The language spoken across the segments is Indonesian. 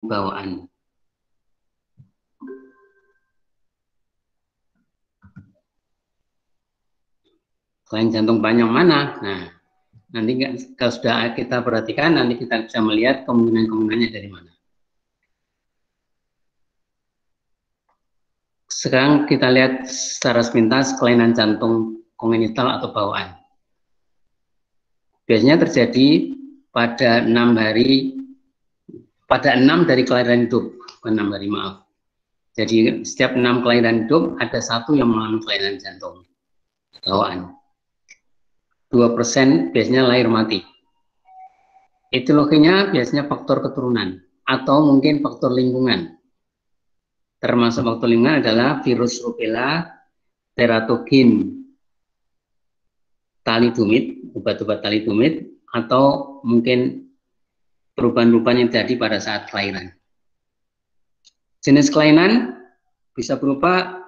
bawaan. Kelainan jantung panjang mana? Nah, nanti kalau sudah kita perhatikan, nanti kita bisa melihat kemungkinan-kemungkinannya dari mana. Sekarang kita lihat secara sepintas kelainan jantung kongenital atau bawaan. Biasanya terjadi pada 6 dari kelahiran hidup, bukan 6 hari, maaf. Jadi setiap 6 kelahiran hidup ada 1 yang mengalami kelainan jantung bawaan. 2% biasanya lahir mati. Etiologinya biasanya faktor keturunan atau mungkin faktor lingkungan. Termasuk faktor lingkungan adalah virus rubella, teratogen, thalidomid, obat-obat thalidomid, atau mungkin perubahan-perubahan yang terjadi pada saat kelahiran. Jenis kelainan bisa berupa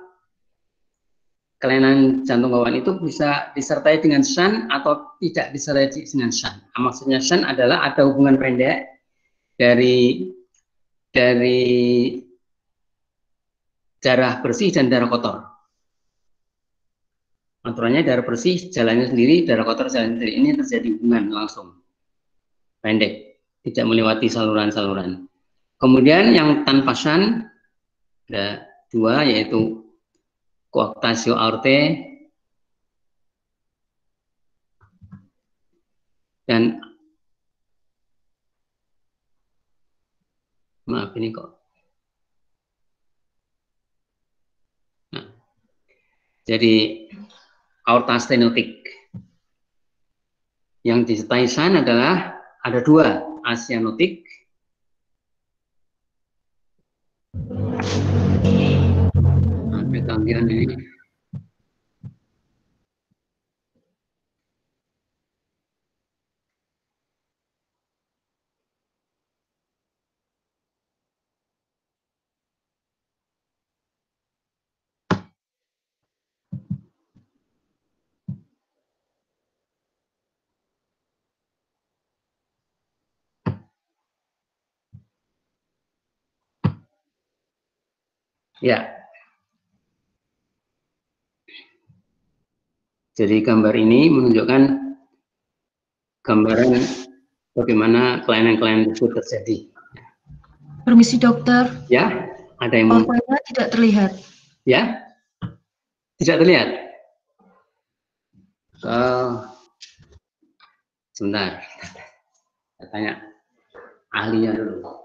kelainan jantung bawaan itu bisa disertai dengan shunt atau tidak disertai dengan shunt. Maksudnya shunt adalah ada hubungan pendek dari darah bersih dan darah kotor. Aturannya darah bersih jalannya sendiri, darah kotor jalannya sendiri. Ini terjadi hubungan langsung pendek, tidak melewati saluran-saluran. Kemudian yang tanpa shunt ada 2, yaitu coarctatio aortae dan maaf ini kok. Nah, jadi aorta stenotik. Yang disertai shunt adalah ada 2, asianotik gangguan ini. Ya. Jadi gambar ini menunjukkan gambaran bagaimana kelainan-kelainan tersebut terjadi. Permisi dokter. Ya, ada yang PowerPoint-nya tidak terlihat. Ya, tidak terlihat. Sebentar, saya tanya ahlinya dulu.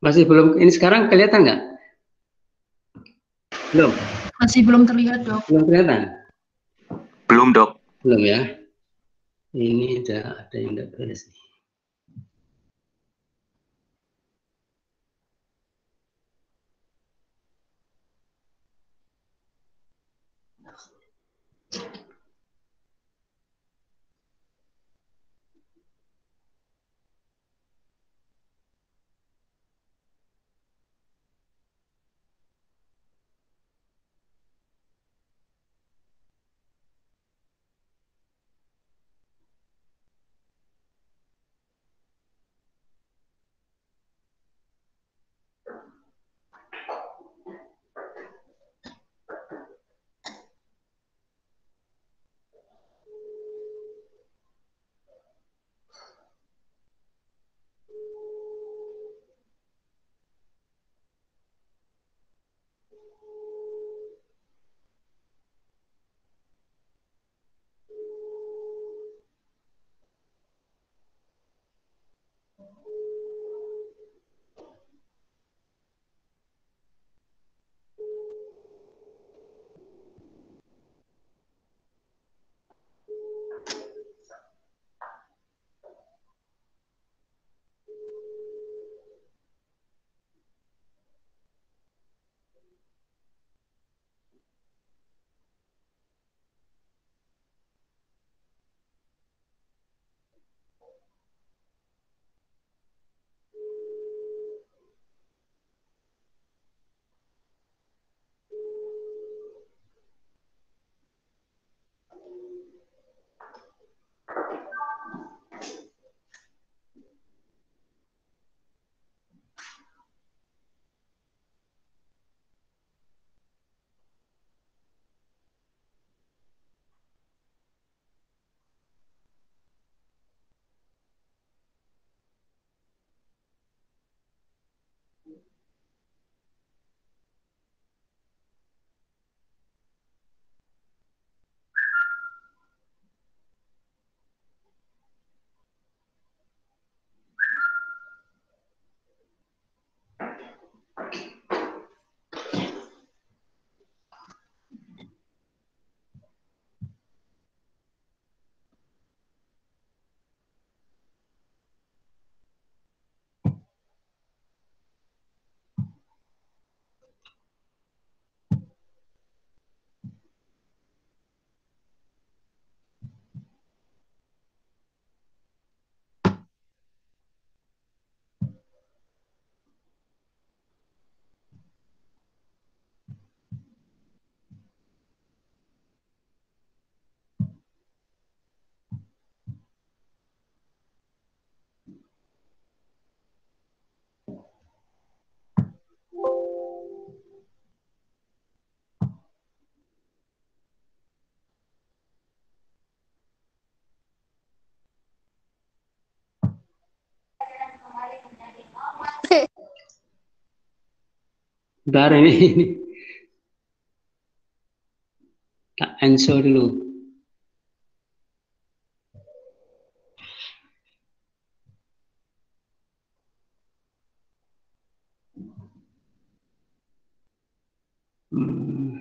Masih belum, ini sekarang kelihatan nggak? Belum? Masih belum terlihat, dok. Belum kelihatan? Belum, dok. Belum ya? Ini ada yang nggak beres nih. Bentar ini tak answer dulu. Hmm.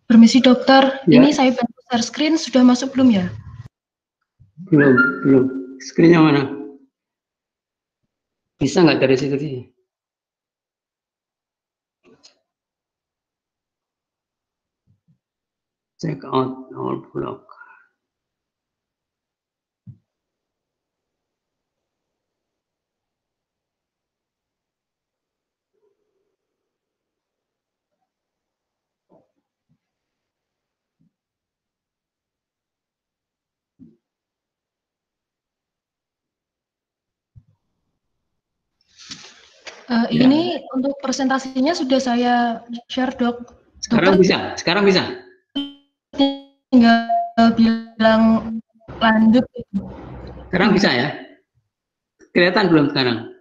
Permisi dokter, Ya. ini saya bantu share screen, sudah masuk belum ya? Belum. Screen-nya mana? Bisa nggak dari situ sih? Check out our blog. Ya. Ini untuk presentasinya sudah saya share dok. Sekarang Dokter bisa. Sekarang bisa. tinggal bilang lanjut. Sekarang bisa ya. Kelihatan belum sekarang?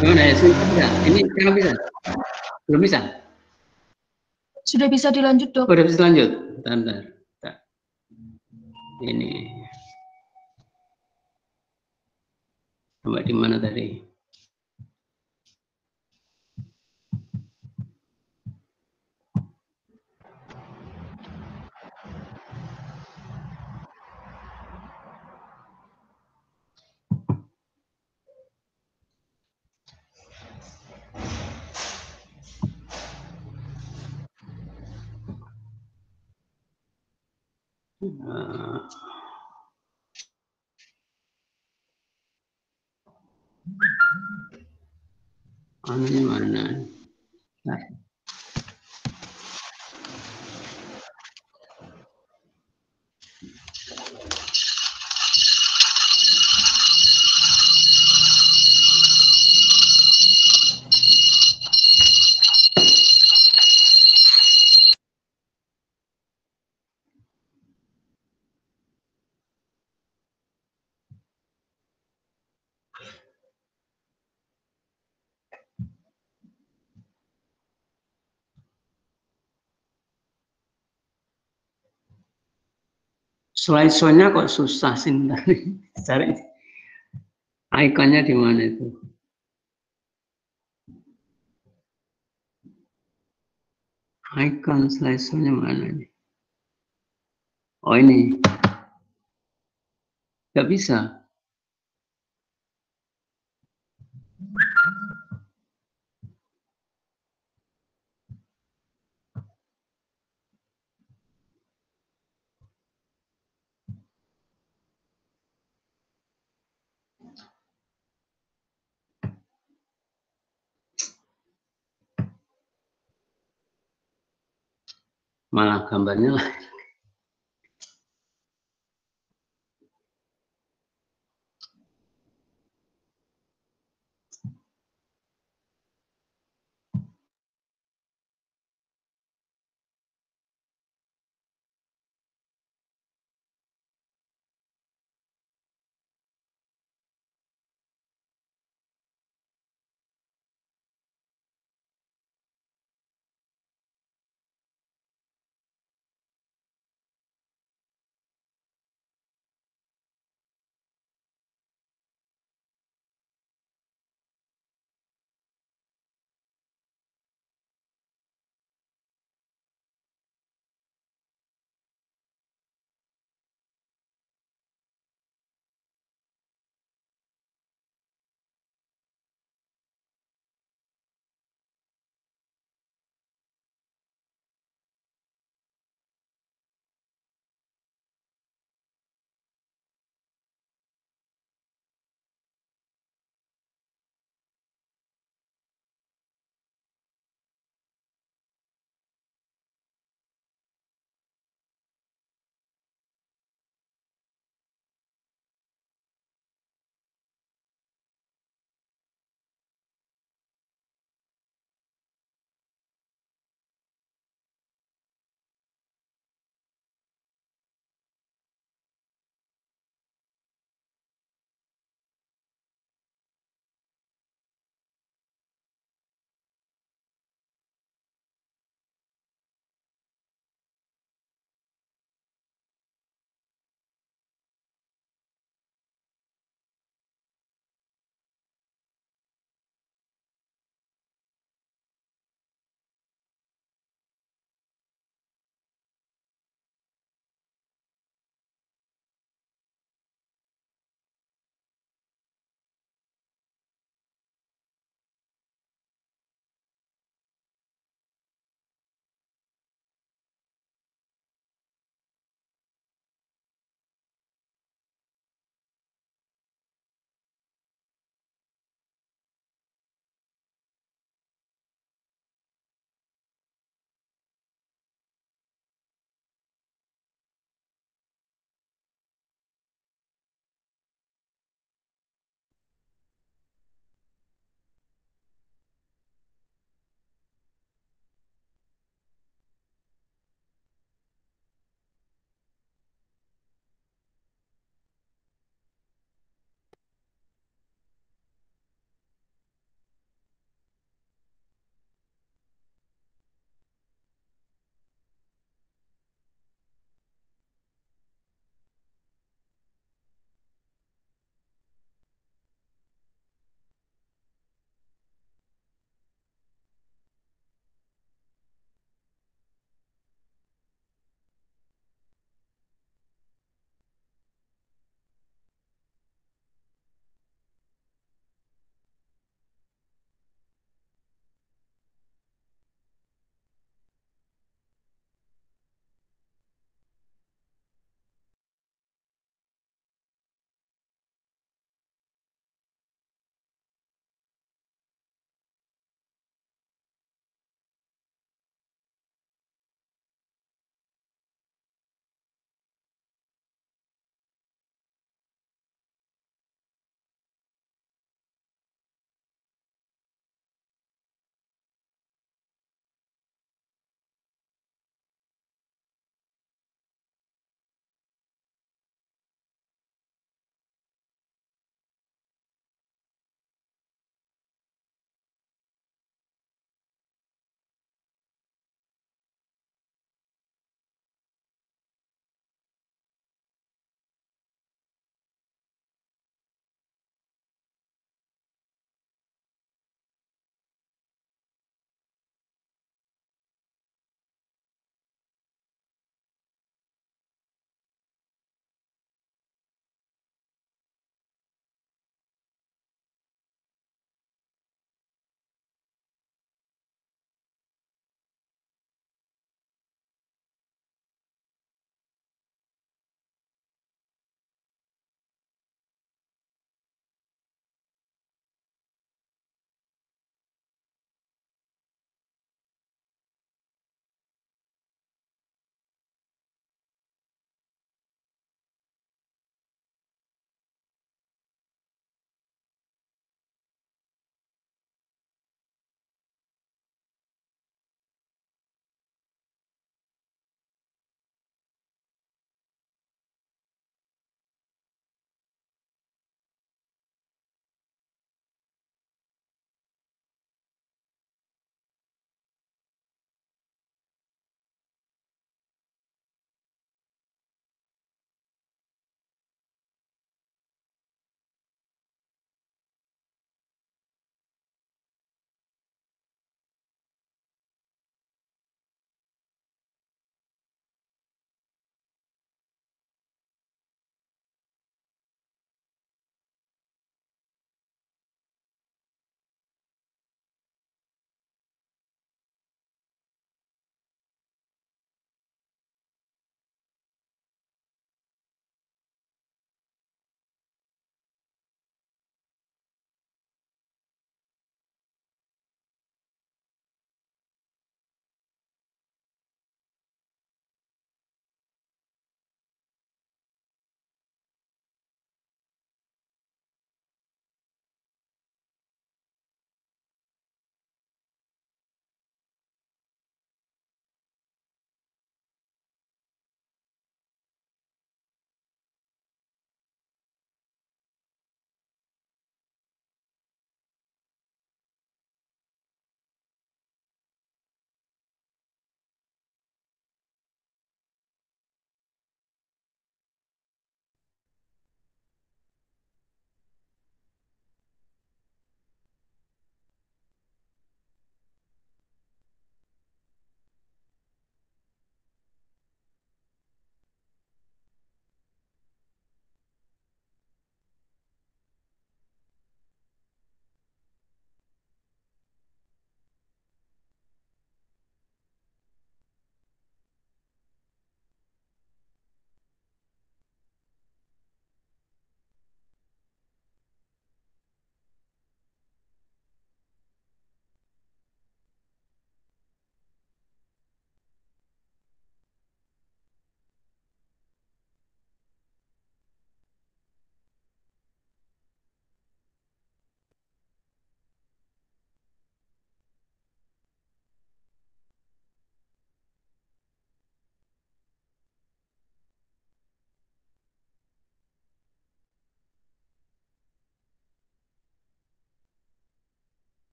Gimana ya? Bisa. Ini sekarang bisa? Belum bisa? Sudah bisa dilanjut dok. Udah bisa lanjut. Bentar. Ini. Sampai di mana tadi? Anunya mana? Nah. Slideshow-nya kok susah sih cari ikonnya di mana itu? Icon slideshow-nya mana nih? Oh ini, nggak bisa. Malah gambarnya lah.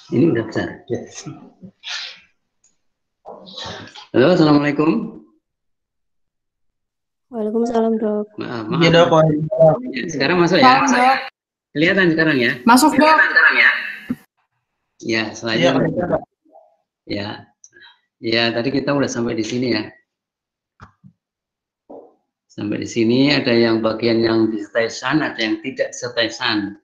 Ini udah besar. Ya. Halo, assalamualaikum. Waalaikumsalam, Dok. Maaf. Iya, Dok. Ya, sekarang masuk ya? Salam, Dok. Kelihatan sekarang ya? Masuk, Dok. Ya, Iya, selanjutnya. Dok. Ya, ya tadi kita udah sampai di sini ya. Sampai di sini ada yang bagian yang disertai san, ada yang tidak disertai san.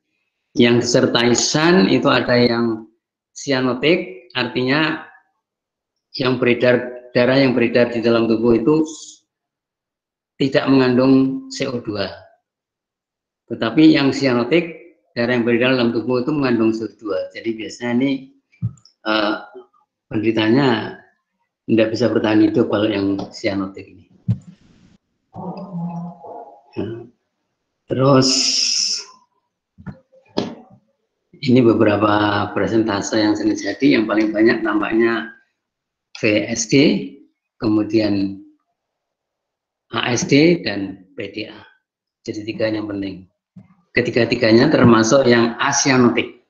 Yang disertai san itu ada yang sianotik, artinya yang beredar, darah yang beredar di dalam tubuh itu tidak mengandung CO2. Tetapi yang sianotik, darah yang beredar dalam tubuh itu mengandung CO2. Jadi biasanya ini penderitanya tidak bisa bertahan hidup kalau yang sianotik ini. Terus ini beberapa presentase yang sering jadi, yang paling banyak nampaknya VSD, kemudian ASD, dan PDA. Jadi tiga yang penting. Ketiga-tiganya termasuk yang asianotik.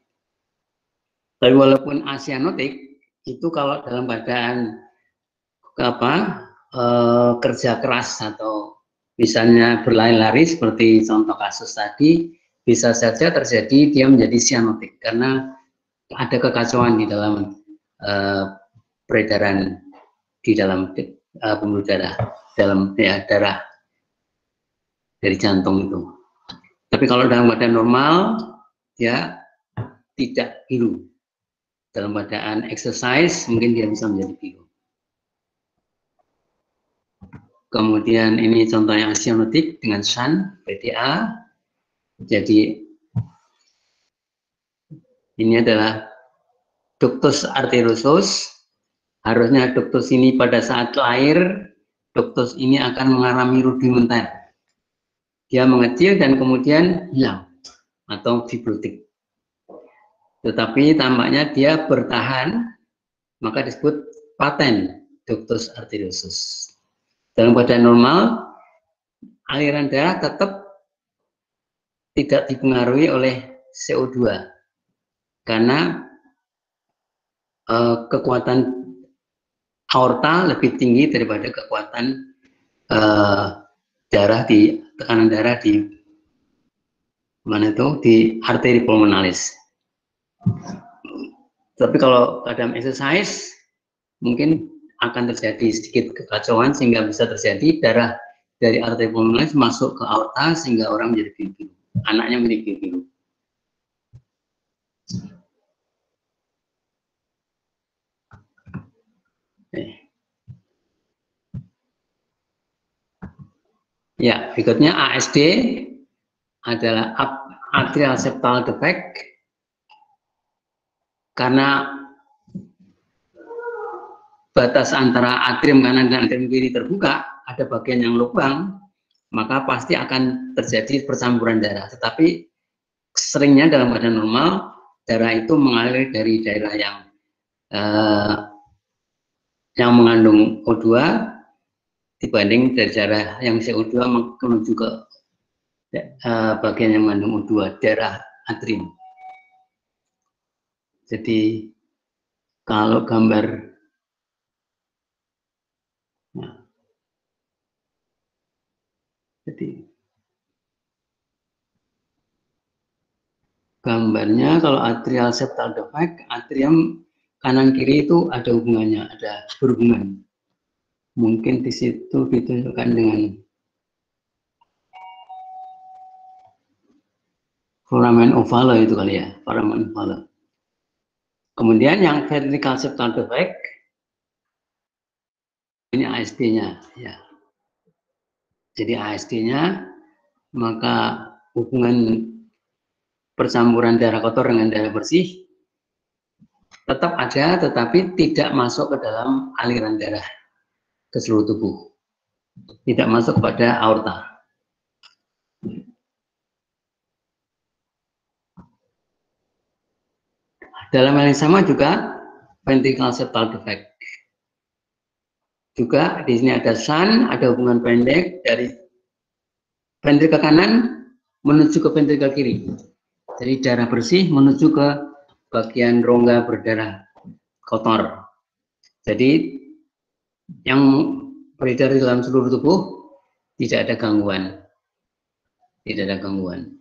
Tapi walaupun asianotik, itu kalau dalam keadaan kerja keras atau misalnya berlari-lari seperti contoh kasus tadi, bisa saja terjadi dia menjadi sianotik karena ada kekacauan di dalam peredaran di dalam pembuluh darah, dalam darah dari jantung itu. Tapi kalau dalam keadaan normal dia tidak biru. Dalam keadaan exercise mungkin dia bisa menjadi biru. Kemudian ini contoh yang asianotik dengan SAN, PDA. Jadi ini adalah ductus arteriosus. Harusnya ductus ini pada saat lahir, ductus ini akan mengalami rudimenter. Dia mengecil dan kemudian hilang atau fibrotik. Tetapi tampaknya dia bertahan, maka disebut paten ductus arteriosus. Dalam keadaan normal, aliran darah tetap tidak dipengaruhi oleh CO2 karena kekuatan aorta lebih tinggi daripada kekuatan tekanan darah di mana itu di arteri pulmonalis. Tapi kalau keadaan exercise mungkin akan terjadi sedikit kekacauan sehingga bisa terjadi darah dari arteri pulmonalis masuk ke aorta sehingga orang menjadi biru-biru, anaknya menjadi biru-biru. Ya, berikutnya ASD adalah atrial septal defect. Karena batas antara atrium kanan dan atrium kiri terbuka, ada bagian yang lubang, maka pasti akan terjadi percampuran darah. Tetapi seringnya dalam keadaan normal, darah itu mengalir dari daerah yang mengandung O2 dibanding dari darah yang CO2 menuju ke bagian yang mengandung O2, darah atrium. Jadi kalau gambar jadi gambarnya kalau atrial septal defect, atrium kanan kiri itu ada hubungannya, ada berhubungan. Mungkin di situ ditunjukkan dengan foramen ovale itu kali ya, foramen ovale. Kemudian yang vertical septal defect ini ASD-nya ya. Jadi ASD-nya maka hubungan percampuran darah kotor dengan darah bersih tetap ada, tetapi tidak masuk ke dalam aliran darah ke seluruh tubuh, tidak masuk kepada aorta. Dalam hal yang sama juga ventricular septal defect. Juga di sini ada SAN, ada hubungan pendek dari ventrikel kanan menuju ke ventrikel kiri. Jadi darah bersih menuju ke bagian rongga berdarah kotor. Jadi yang beredar di dalam seluruh tubuh tidak ada gangguan. Tidak ada gangguan.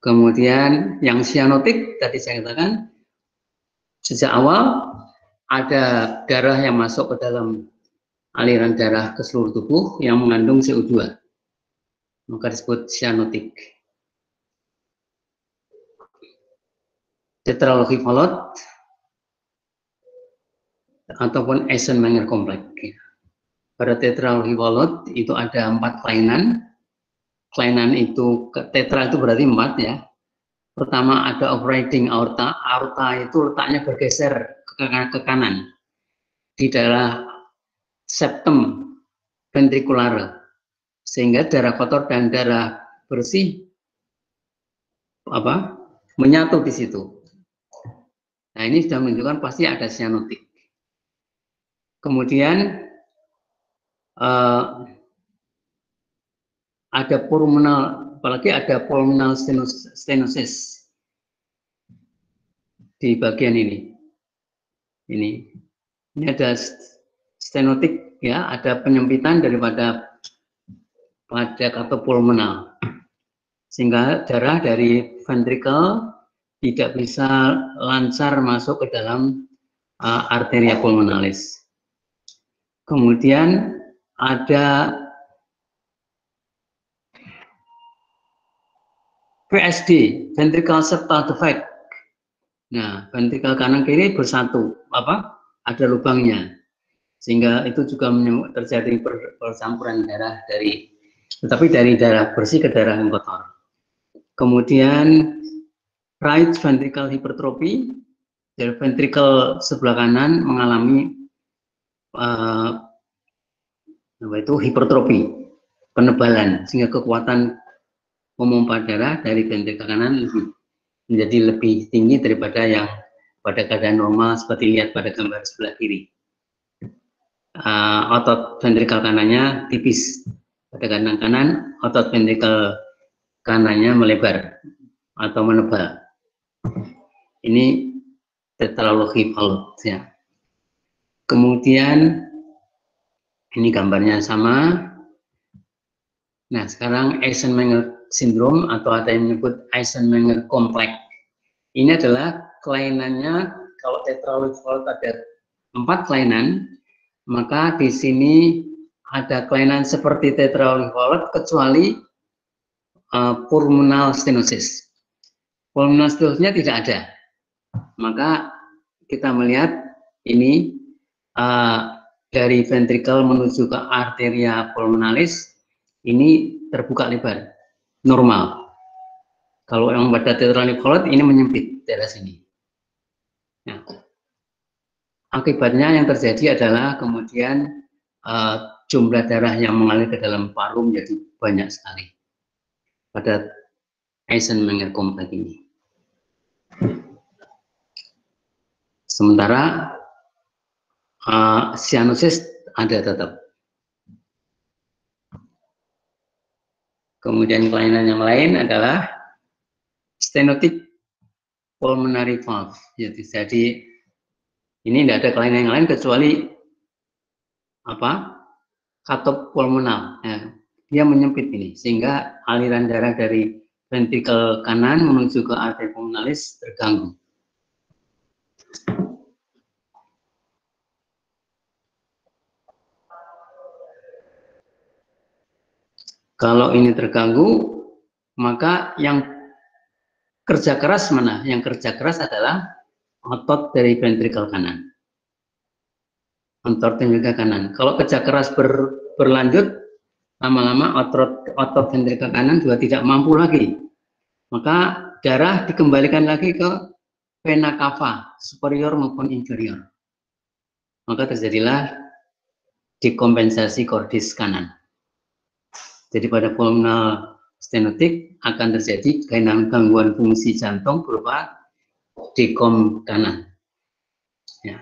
Kemudian yang sianotik tadi saya katakan sejak awal ada darah yang masuk ke dalam aliran darah ke seluruh tubuh yang mengandung CO2, maka disebut sianotik. Tetralogipholot ataupun Eisenmenger kompleks. Pada tetralogipholot itu ada 4 kelainan. Kelainan itu, tetra itu berarti 4 ya. Pertama ada operating aorta. Aorta itu letaknya bergeser ke kanan di daerah septum ventricular, sehingga darah kotor dan darah bersih menyatu di situ. Nah, ini sudah menunjukkan pasti ada sianotik. Kemudian ada pulmonal, apalagi ada pulmonal stenosis di bagian ini. Ini ada stenotik ya, ada penyempitan daripada pada atau pulmonal, sehingga darah dari ventricle tidak bisa lancar masuk ke dalam arteria pulmonalis. Kemudian ada PSD, ventricle septal defect. Nah, ventricle kanan kiri bersatu, ada lubangnya, sehingga itu juga terjadi percampuran darah tetapi dari darah bersih ke darah yang kotor. Kemudian right ventricle hypertrophy, dari ventricle sebelah kanan mengalami hipertrofi, penebalan, sehingga kekuatan memompa darah dari ventricle kanan menjadi lebih tinggi daripada yang pada keadaan normal seperti lihat pada gambar sebelah kiri. Otot ventricle kanannya tipis, pada kanan otot ventricle kanannya melebar atau menebal. Ini tetralogipholot ya. Kemudian ini gambarnya sama. Nah, sekarang Eisenmenger syndrome atau ada yang menyebut Eisenmenger kompleks. Ini adalah kelainannya, kalau tetralogipholot ada 4 kelainan, maka di sini ada kelainan seperti tetralogipholot kecuali pulmonal stenosis. Pulmonal stenosisnya tidak ada. Maka kita melihat ini dari ventricle menuju ke arteria pulmonalis ini terbuka lebar, normal. Kalau yang pada tetralogipholot ini menyempit daerah sini. Nah, akibatnya yang terjadi adalah kemudian jumlah darah yang mengalir ke dalam paru menjadi banyak sekali pada Eisenmenger kompleks ini. Sementara sianosis ada tetap. Kemudian kelainan yang lain adalah stenotic pulmonary valve. Jadi ini tidak ada kelainan yang lain kecuali katop pulmonal. Ya, dia menyempit ini sehingga aliran darah dari ventricle kanan menuju ke arteria pulmonalis terganggu. Kalau ini terganggu, maka yang kerja keras mana? Yang kerja keras adalah otot dari ventricle kanan. Otot ventricle kanan. Kalau kerja keras berlanjut, lama-lama otot ventricle kanan juga tidak mampu lagi. Maka darah dikembalikan lagi ke vena cava, superior maupun inferior. Maka terjadilah dekompensasi kordis kanan. Jadi pada pulmonal stenotik akan terjadi gangguan fungsi jantung berupa dekom kanan. Ya.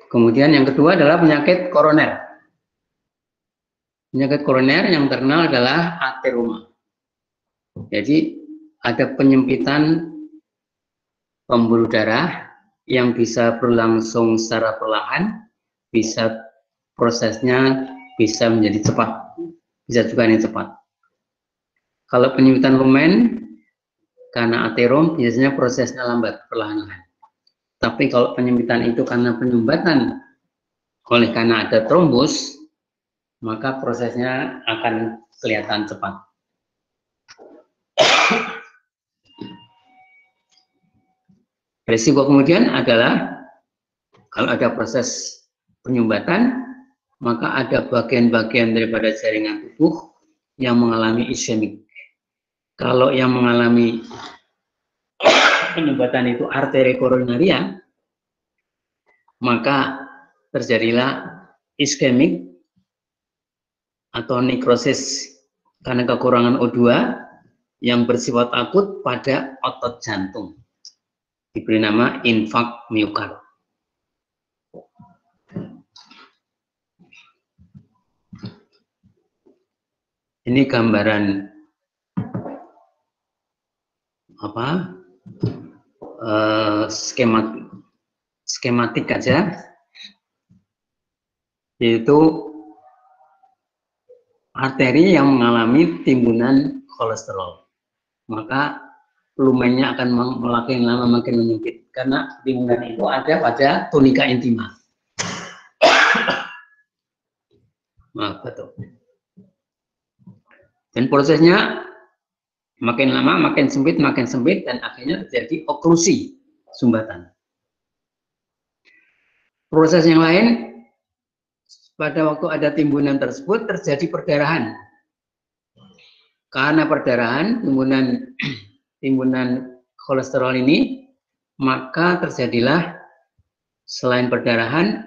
Kemudian yang kedua adalah penyakit koroner. Penyakit koroner yang terkenal adalah ateroma. Jadi ada penyempitan pembuluh darah yang bisa berlangsung secara perlahan, bisa prosesnya bisa menjadi cepat, bisa juga ini cepat. Kalau penyempitan lumen karena aterom biasanya prosesnya lambat, perlahan-lahan. Tapi kalau penyempitan itu karena penyumbatan oleh karena ada trombus, maka prosesnya akan kelihatan cepat. Risiko kemudian adalah kalau ada proses penyumbatan, maka ada bagian-bagian daripada jaringan tubuh yang mengalami iskemik. Kalau yang mengalami penyumbatan itu arteri koronaria, maka terjadilah iskemik atau nekrosis karena kekurangan O2 yang bersifat akut pada otot jantung. Diberi nama infak miokard. Ini gambaran skematik aja, yaitu arteri yang mengalami timbunan kolesterol, maka lumennya akan makin lama makin menyempit karena timbunan itu ada pada tunika intima. Maaf, betul. Dan prosesnya makin lama makin sempit dan akhirnya terjadi oklusi sumbatan. Proses yang lain, pada waktu ada timbunan tersebut terjadi perdarahan. Karena perdarahan, timbunan kolesterol ini, maka terjadilah selain perdarahan,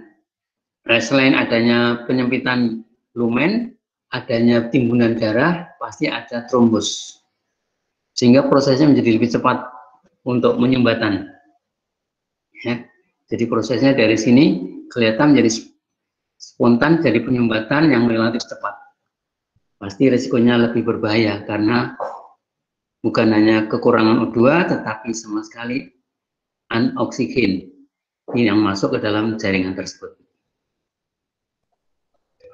selain adanya penyempitan lumen, adanya timbunan darah, pasti ada trombus. Sehingga prosesnya menjadi lebih cepat untuk menyumbatan. Ya. Jadi prosesnya dari sini kelihatan menjadi spontan, jadi penyumbatan yang relatif cepat. Pasti risikonya lebih berbahaya karena bukan hanya kekurangan O2, tetapi sama sekali anoksigen yang masuk ke dalam jaringan tersebut.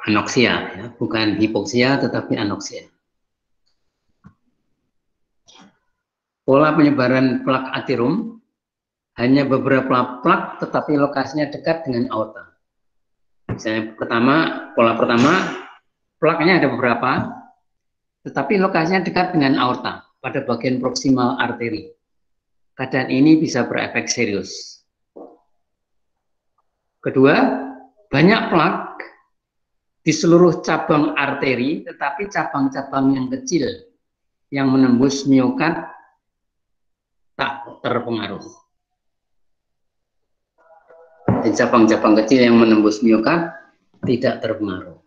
Anoksia, ya, bukan hipoksia, tetapi anoksia. Pola penyebaran plak aterom hanya beberapa plak, tetapi lokasinya dekat dengan aorta. Misalnya pola pertama, plaknya ada beberapa, tetapi lokasinya dekat dengan aorta pada bagian proksimal arteri. Keadaan ini bisa berefek serius. Kedua, banyak plak di seluruh cabang arteri, tetapi cabang-cabang yang kecil yang menembus miokard tak terpengaruh. Di cabang-cabang kecil yang menembus miokard tidak terpengaruh.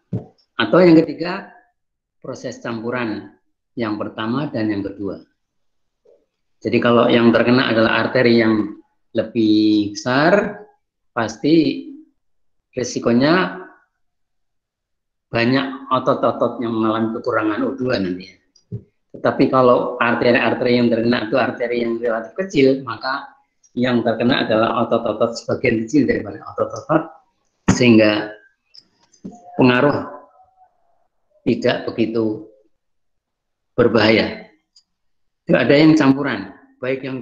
Atau yang ketiga, proses campuran yang pertama dan yang kedua. Jadi kalau yang terkena adalah arteri yang lebih besar, pasti risikonya banyak otot-otot yang mengalami kekurangan O2 nanti. Tetapi kalau arteri-arteri yang terkena itu arteri yang relatif kecil, maka yang terkena adalah otot-otot sebagian kecil daripada otot-otot, sehingga pengaruh tidak begitu berbahaya. Ada yang campuran, baik yang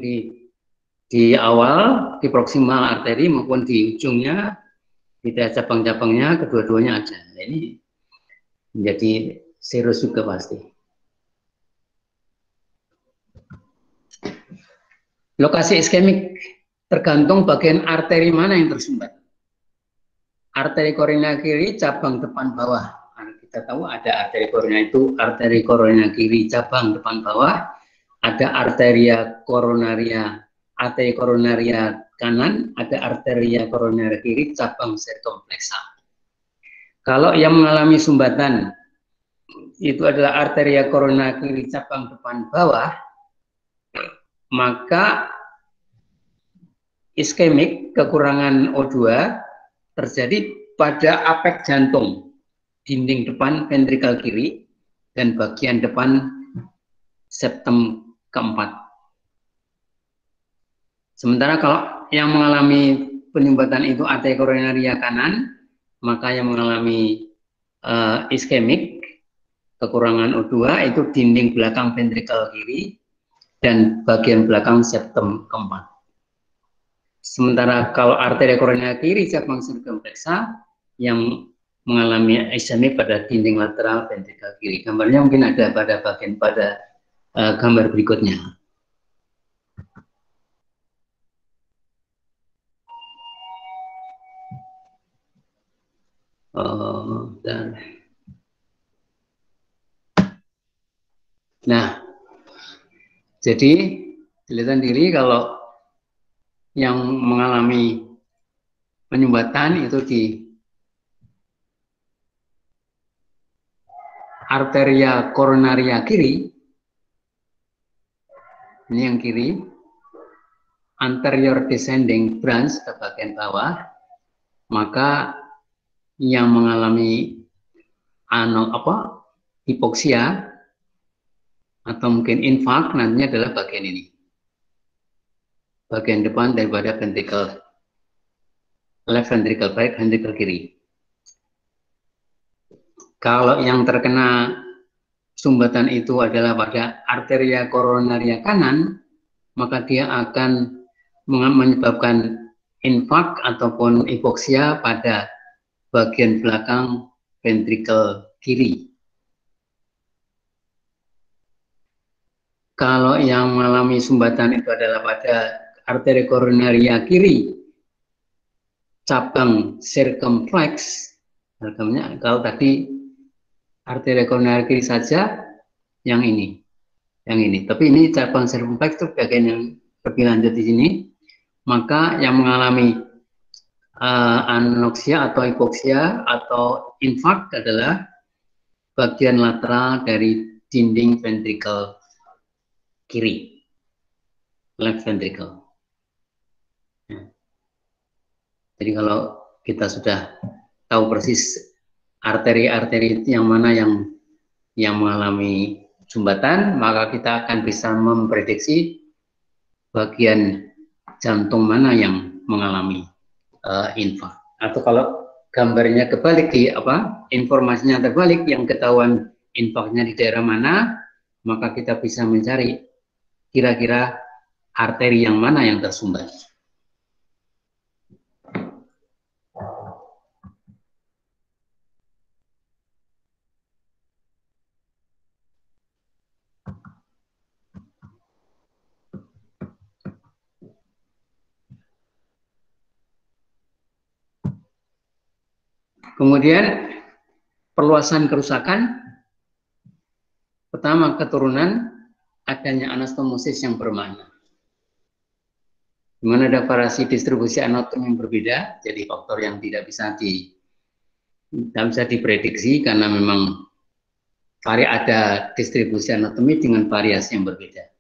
di awal, di proksimal arteri maupun di ujungnya, di cabang-cabangnya, kedua-duanya ada. Nah, ini menjadi serius juga pasti. Lokasi iskemik tergantung bagian arteri mana yang tersumbat. Arteri koroner kiri cabang depan bawah. Kita tahu ada arteri koroner itu arteri koroner kiri cabang depan bawah, ada arteria koronaria, arteri koronaria kanan, ada arteria koroner kiri cabang sirkumfleksa. Kalau yang mengalami sumbatan itu adalah arteria koroner kiri cabang depan bawah, maka iskemik, kekurangan O2, terjadi pada apek jantung, dinding depan ventrikal kiri, dan bagian depan septum keempat. Sementara kalau yang mengalami penyumbatan itu arteri koronaria kanan, maka yang mengalami iskemik, kekurangan O2 itu dinding belakang ventrikal kiri dan bagian belakang septum keempat. Sementara kalau arteri koronaria kiri cabang sirkumfleksa yang mengalami iskemik pada dinding lateral ventrikal kiri. Gambarnya mungkin ada pada gambar berikutnya. Nah, jadi dilihat sendiri kalau yang mengalami penyumbatan itu di arteria koronaria kiri, ini yang kiri, anterior descending branch ke bagian bawah, maka yang mengalami hipoksia atau mungkin infak nantinya adalah bagian ini, bagian depan daripada ventricle left ventricle baik ventricle kiri. Kalau yang terkena sumbatan itu adalah pada arteria koronaria kanan, maka dia akan menyebabkan infak ataupun hipoksia pada bagian belakang ventricle kiri. Kalau yang mengalami sumbatan itu adalah pada arteri koronaria kiri, cabang sirkumfleks, kalau tadi arteri koronaria kiri saja, yang ini. Tapi ini cabang sirkumfleks itu bagian yang lebih lanjut di sini. Maka yang mengalami anoksia atau hipoksia atau infak adalah bagian lateral dari dinding ventricle kiri, left ventricle. Jadi kalau kita sudah tahu persis arteri-arteri yang mana yang mengalami sumbatan, maka kita akan bisa memprediksi bagian jantung mana yang mengalami infak. Atau kalau gambarnya kebalik, informasinya terbalik, yang ketahuan infaknya di daerah mana, maka kita bisa mencari kira-kira arteri yang mana yang tersumbat. Kemudian perluasan kerusakan, pertama keturunan, adanya anastomosis yang bermakna. Di mana ada variasi distribusi anatomi yang berbeda, jadi faktor yang tidak bisa diprediksi karena memang ada distribusi anatomi dengan variasi yang berbeda.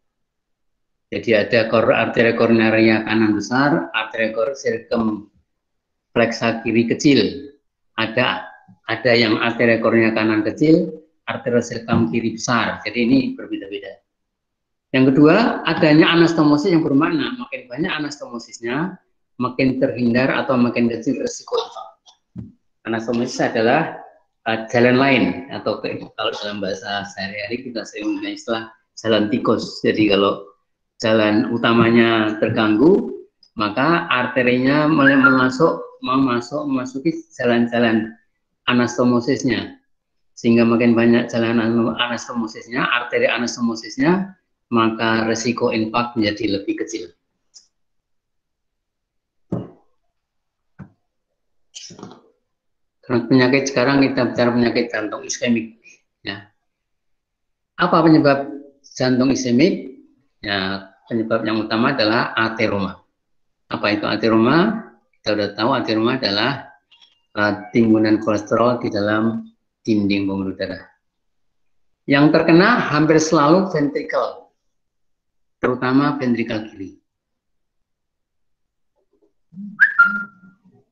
Jadi ada arteri koronaria kanan besar, arteri sirkumfleksa kiri kecil. Ada yang arteri koronaria kanan kecil, arteri sirkum kiri besar. Jadi ini berbeda-beda. Yang kedua, adanya anastomosis yang bermakna. Makin banyak anastomosisnya, makin terhindar atau makin kecil risiko. Anastomosis adalah jalan lain, atau kalau dalam bahasa sehari-hari kita sering menggunakan istilah jalan tikus. Jadi kalau jalan utamanya terganggu, maka arterinya memasuki jalan-jalan anastomosisnya. Sehingga makin banyak jalan anastomosisnya, arteri anastomosisnya, maka resiko infak menjadi lebih kecil. Karena penyakit sekarang kita bicara penyakit jantung iskemik. Ya. Apa penyebab jantung iskemik? Ya, penyebab yang utama adalah ateroma. Apa itu ateroma? Kita sudah tahu ateroma adalah timbunan kolesterol di dalam dinding pembuluh darah. Yang terkena hampir selalu ventrikel, terutama ventrikel kiri.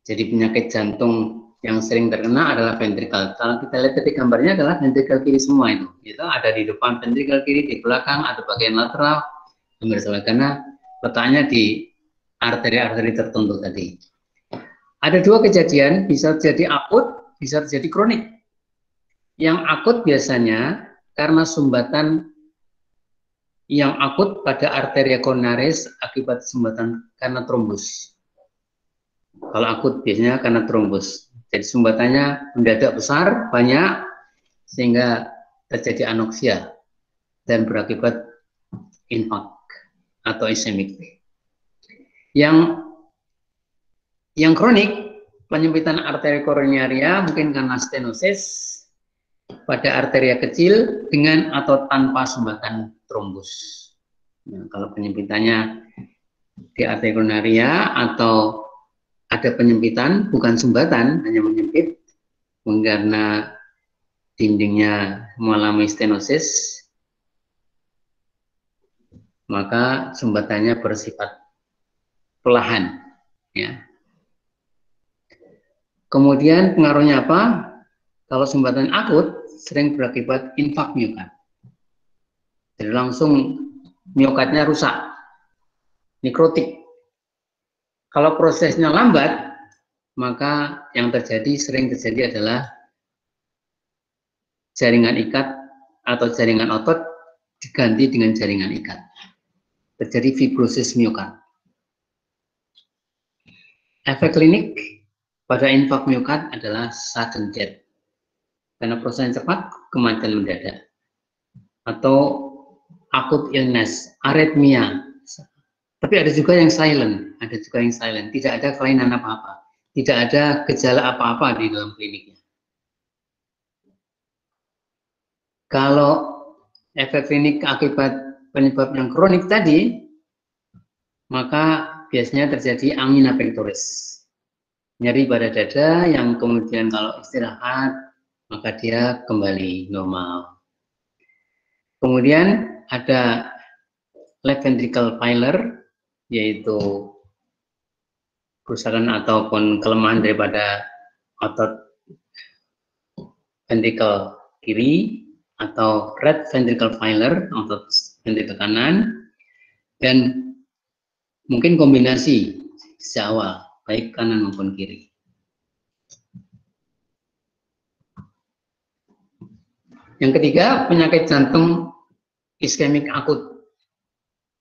Jadi penyakit jantung yang sering terkena adalah ventricle. Kalau kita lihat ketik gambarnya adalah ventricle kiri semua itu. Itu ada di depan ventricle kiri, di belakang, ada bagian lateral, karena letaknya di arteri-arteri tertentu tadi. Ada dua kejadian, bisa jadi akut, bisa terjadi kronik. Yang akut biasanya karena sumbatan yang akut pada arteria coronaris akibat sumbatan karena trombus. Kalau akut biasanya karena trombus. Jadi sumbatannya mendadak besar, banyak, sehingga terjadi anoksia dan berakibat infark atau ischemic. Yang kronik, penyempitan arteri koronaria mungkin karena stenosis pada arteria kecil dengan atau tanpa sumbatan trombus. Nah, kalau penyempitannya di arteri koronaria atau ada penyempitan, bukan sumbatan, hanya menyempit karena dindingnya mengalami stenosis, maka sumbatannya bersifat perlahan. Ya. Kemudian pengaruhnya apa? Kalau sumbatan akut, sering berakibat infark miokard. Jadi langsung miokardnya rusak, nekrotik. Kalau prosesnya lambat, maka yang sering terjadi adalah jaringan ikat atau jaringan otot diganti dengan jaringan ikat. Terjadi fibrosis miokard. Efek klinik pada infark miokard adalah sudden death. Karena prosesnya cepat, kematian mendadak. Atau acute illness, arrhythmia. Tapi ada juga yang silent, tidak ada kelainan apa-apa, tidak ada gejala apa-apa di dalam kliniknya. Kalau efek klinik akibat penyebab yang kronik tadi, maka biasanya terjadi angina pectoris, nyeri pada dada yang kemudian kalau istirahat, maka dia kembali normal. Kemudian ada left ventricle failure, yaitu kerusakan ataupun kelemahan daripada otot ventricle kiri, atau right ventricle failure, otot ventricle kanan, dan mungkin kombinasi sejak awal, baik kanan maupun kiri. Yang ketiga, penyakit jantung iskemik akut,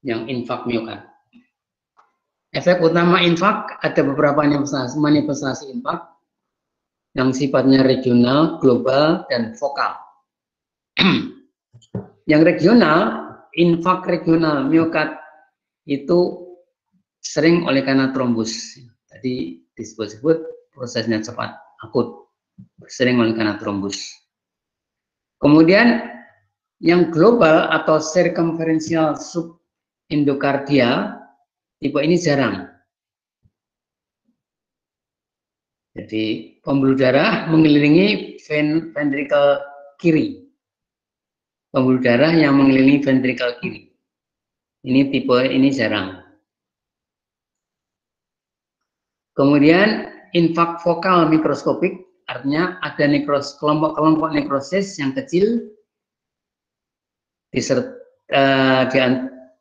yang infark miokard. Efek utama infark, ada beberapa manifestasi infark yang sifatnya regional, global, dan vokal. Yang regional, infark regional miokard itu sering oleh karena trombus. Tadi disebut-sebut prosesnya cepat, akut, sering oleh karena trombus. Kemudian yang global atau circumferential subendokardial, tipe ini jarang. Jadi pembuluh darah mengelilingi ventricle kiri. Pembuluh darah yang mengelilingi ventricle kiri. Ini tipe ini jarang. Kemudian infark vokal mikroskopik, artinya ada kelompok-kelompok nekrosis yang kecil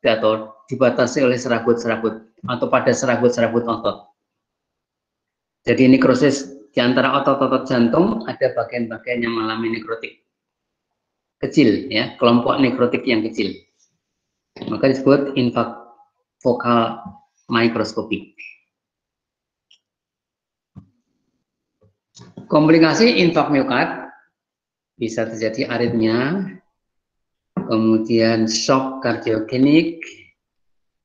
atau dibatasi oleh serabut-serabut atau pada serabut-serabut otot. Jadi nekrosis di antara otot-otot jantung ada bagian-bagian yang mengalami nekrotik kecil, ya, kelompok nekrotik yang kecil. Maka disebut infark vokal mikroskopik. Komplikasi infark miokard bisa terjadi aritmia, kemudian shock kardiogenik,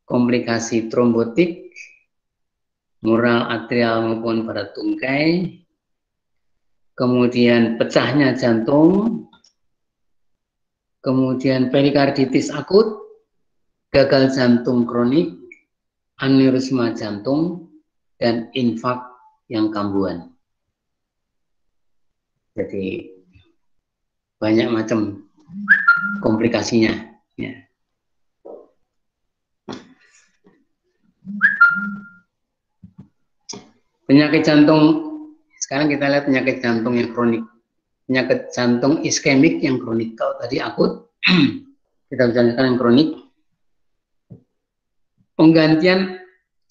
komplikasi trombotik, mural atrial maupun pada tungkai, kemudian pecahnya jantung, kemudian perikarditis akut, gagal jantung kronik, aneurisma jantung, dan infark yang kambuhan. Jadi banyak macam komplikasinya. Ya. Penyakit jantung, sekarang kita lihat penyakit jantung yang kronik. Penyakit jantung iskemik yang kronik. Kalau tadi akut, kita bicarakan yang kronik. Penggantian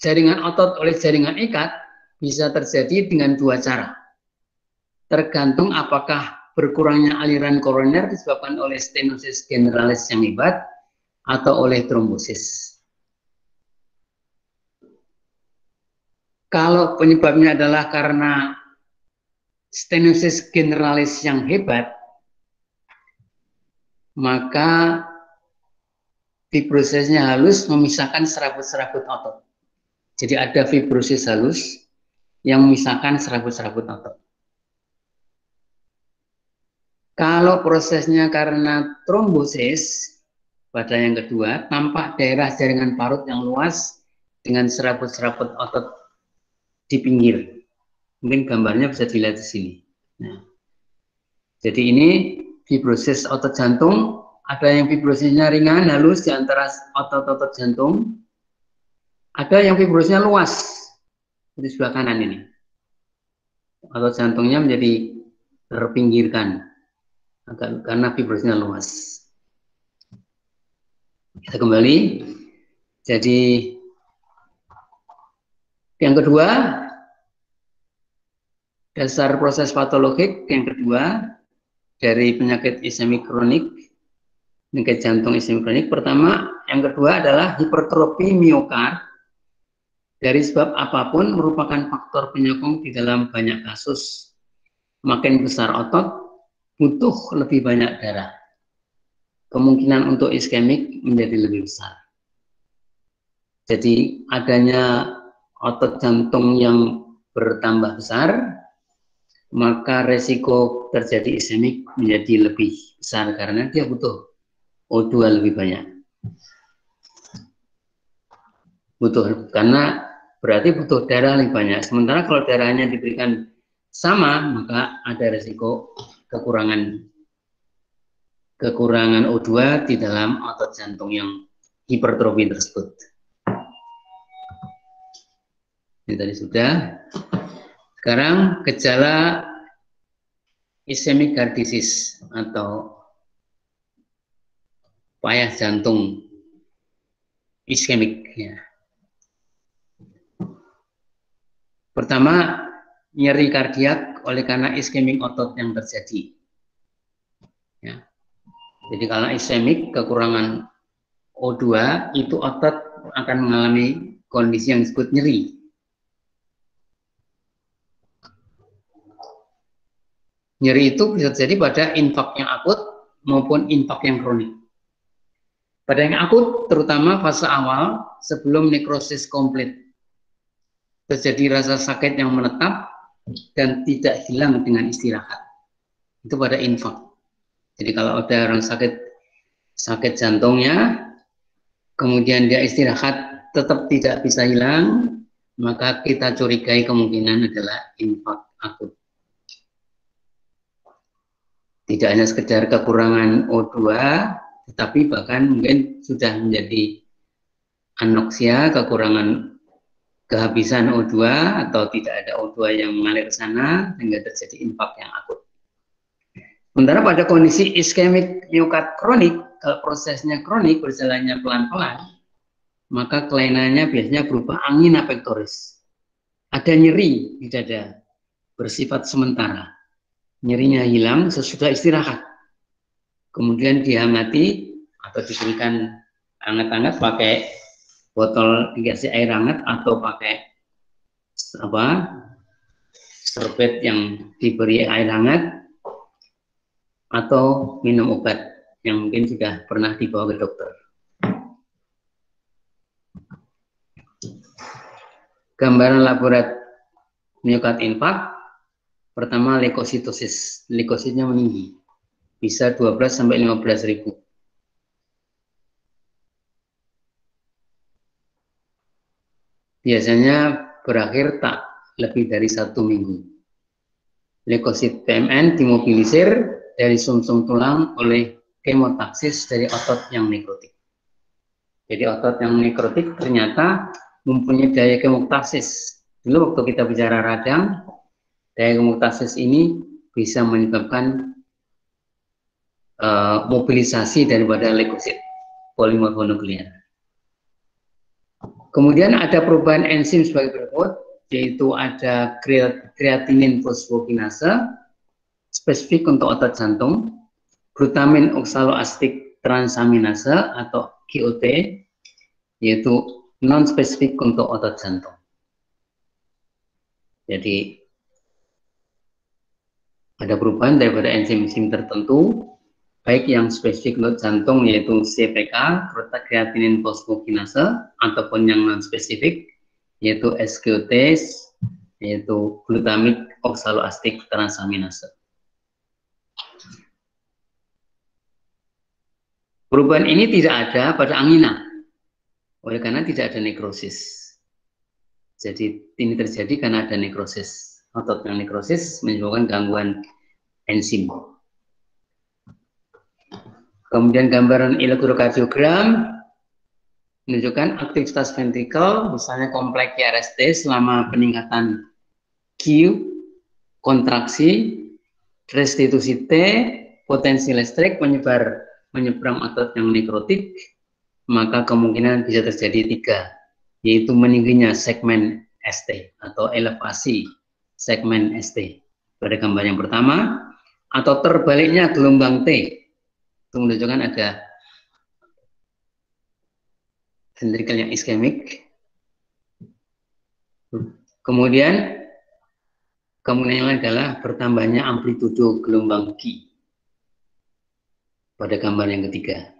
jaringan otot oleh jaringan ikat bisa terjadi dengan dua cara. Tergantung apakah berkurangnya aliran koroner disebabkan oleh stenosis generalis yang hebat atau oleh trombosis. Kalau penyebabnya adalah karena stenosis generalis yang hebat, maka fibrosisnya halus memisahkan serabut-serabut otot. Jadi ada fibrosis halus yang memisahkan serabut-serabut otot. Kalau prosesnya karena trombosis, pada yang kedua, tampak daerah jaringan parut yang luas dengan serabut-serabut otot di pinggir. Mungkin gambarnya bisa dilihat di sini. Nah, jadi ini fibrosis otot jantung, ada yang fibrosisnya ringan, halus di antara otot-otot jantung, ada yang fibrosisnya luas di sebelah kanan ini. Otot jantungnya menjadi terpinggirkan karena fibrosisnya luas. Kita kembali. Jadi yang kedua, dasar proses patologik yang kedua dari penyakit iskemik kronik, penyakit jantung iskemik kronik. Pertama, yang kedua adalah hipertrofi miokard dari sebab apapun merupakan faktor penyokong di dalam banyak kasus. Makin besar otot, butuh lebih banyak darah. Kemungkinan untuk iskemik menjadi lebih besar. Jadi adanya otot jantung yang bertambah besar, maka resiko terjadi iskemik menjadi lebih besar karena dia butuh O2 lebih banyak. Butuh, karena berarti butuh darah lebih banyak. Sementara kalau darahnya diberikan sama, maka ada resiko kekurangan O2 di dalam otot jantung yang hipertrofi tersebut. Ini tadi sudah. Sekarang gejala ischemic heart disease atau payah jantung iskemik. Ya. Pertama, nyeri kardiak oleh karena iskemik otot yang terjadi. Ya. Jadi kalau iskemik kekurangan O2 itu otot akan mengalami kondisi yang disebut nyeri. Nyeri itu bisa terjadi pada infak yang akut maupun infak yang kronik. Pada yang akut, terutama fase awal sebelum nekrosis komplit, terjadi rasa sakit yang menetap dan tidak hilang dengan istirahat. Itu pada infak. Jadi kalau ada orang sakit jantungnya, kemudian dia istirahat tetap tidak bisa hilang, maka kita curigai kemungkinan adalah infak akut. Tidak hanya sekedar kekurangan O2, tetapi bahkan mungkin sudah menjadi anoksia, kekurangan kehabisan O2 atau tidak ada O2 yang mengalir ke sana sehingga terjadi infak yang akut. Sementara pada kondisi iskemik miokard kronik, kalau prosesnya kronik berjalannya pelan-pelan, maka kelainannya biasanya berupa angina pectoris. Ada nyeri di dada, bersifat sementara. Nyerinya hilang sesudah istirahat. Kemudian dihangati atau diberikan hangat-hangat pakai botol dikasih air hangat atau pakai serbet yang diberi air hangat atau minum obat yang mungkin sudah pernah dibawa ke dokter. Gambaran laborat miokard infark. Pertama, leukositosis. Leukositnya meninggi. Bisa 12 sampai 15 ribu. Biasanya berakhir tak lebih dari 1 minggu. Leukosit PMN dimobilisir dari sumsum tulang oleh kemotaksis dari otot yang nekrotik. Jadi otot yang nekrotik ternyata mempunyai daya kemotaksis Dulu waktu kita bicara radang, daya hemoktasis ini bisa menyebabkan mobilisasi daripada leukosit polimorfonuklear. Kemudian ada perubahan enzim sebagai berikut, yaitu ada kreatinin fosfokinase spesifik untuk otot jantung, glutamin oksaloasetik transaminase atau GOT, yaitu non spesifik untuk otot jantung. Jadi ada perubahan daripada enzim-enzim tertentu, baik yang spesifik untuk jantung yaitu CPK, kreatinin fosfokinase, ataupun yang non spesifik yaitu SGOT, yaitu glutamik oksaloasetik transaminase. Perubahan ini tidak ada pada angina, oleh karena tidak ada nekrosis. Jadi ini terjadi karena ada nekrosis. Otot yang nekrosis menyebabkan gangguan enzim. Kemudian gambaran elektrokardiogram menunjukkan aktivitas ventrikel, misalnya kompleks RST selama peningkatan Q, kontraksi, restitusi T, potensi listrik menyeberang otot yang nekrotik, maka kemungkinan bisa terjadi 3, yaitu meningginya segmen ST atau elevasi segmen ST pada gambar yang pertama, atau terbaliknya gelombang T. Itu menunjukkan ada ventrikel yang iskemik. Kemudian kemungkinan adalah bertambahnya amplitudo gelombang Q pada gambar yang ketiga.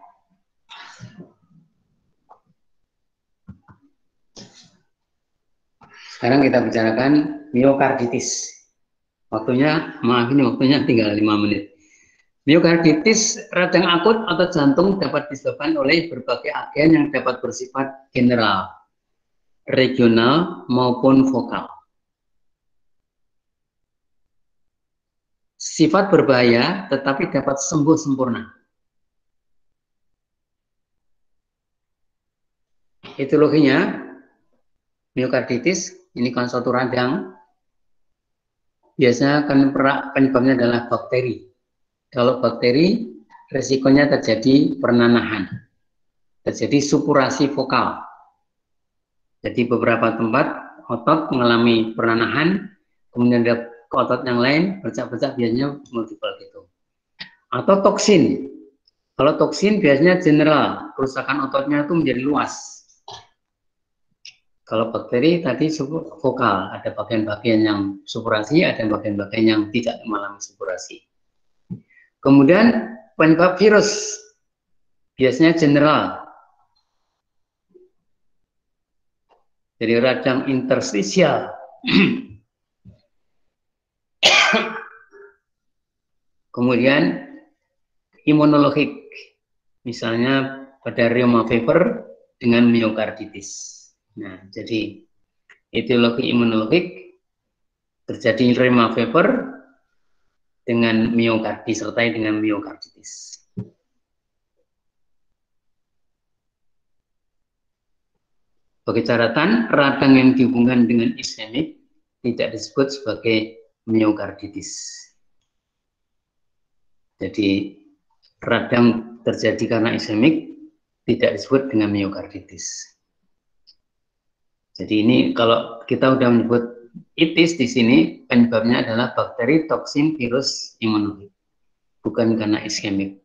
Sekarang kita bicarakan miokarditis. Waktunya, maaf ini waktunya tinggal 5 menit. Miokarditis radang akut otot jantung dapat disebabkan oleh berbagai agen yang dapat bersifat general, regional, maupun vokal. Sifat berbahaya tetapi dapat sembuh sempurna. Etiologinya, miokarditis ini kan suatu radang. Biasanya kan penyebabnya adalah bakteri. Kalau bakteri, resikonya terjadi pernanahan, terjadi supurasi vokal. Jadi beberapa tempat otot mengalami pernanahan, kemudian ada otot yang lain bercak-bercak, biasanya multiple gitu. Atau toksin. Kalau toksin biasanya general, kerusakan ototnya itu menjadi luas. Kalau bakteri tadi vokal, ada bagian-bagian yang supurasi, ada bagian-bagian yang tidak mengalami supurasi. Kemudian penyebab virus biasanya general. Jadi radang interstisial. Kemudian imunologik. Misalnya pada rheuma fever dengan miokarditis. Nah, jadi etiologi imunologik terjadi rheuma fever dengan miokardis, disertai dengan miokarditis. Bagi catatan, radang yang dihubungkan dengan iskemik tidak disebut sebagai miokarditis. Jadi radang terjadi karena iskemik tidak disebut dengan miokarditis. Jadi ini kalau kita sudah menyebut itis di sini, penyebabnya adalah bakteri, toksin, virus, imunologi, bukan karena iskemik.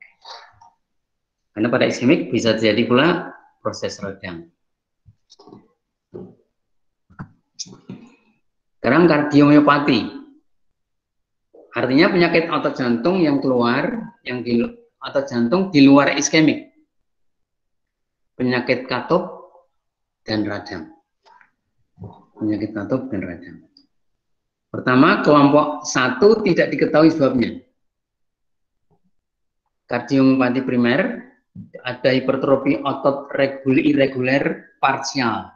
Karena pada iskemik bisa terjadi pula proses radang. Sekarang kardiomiopati, artinya penyakit otot jantung yang keluar, otot jantung di luar iskemik, penyakit katup dan radang. Penyakit katup dan radang. Pertama, kelompok 1 tidak diketahui sebabnya. Kardiomiopati primer, ada hipertrofi otot irreguler parsial,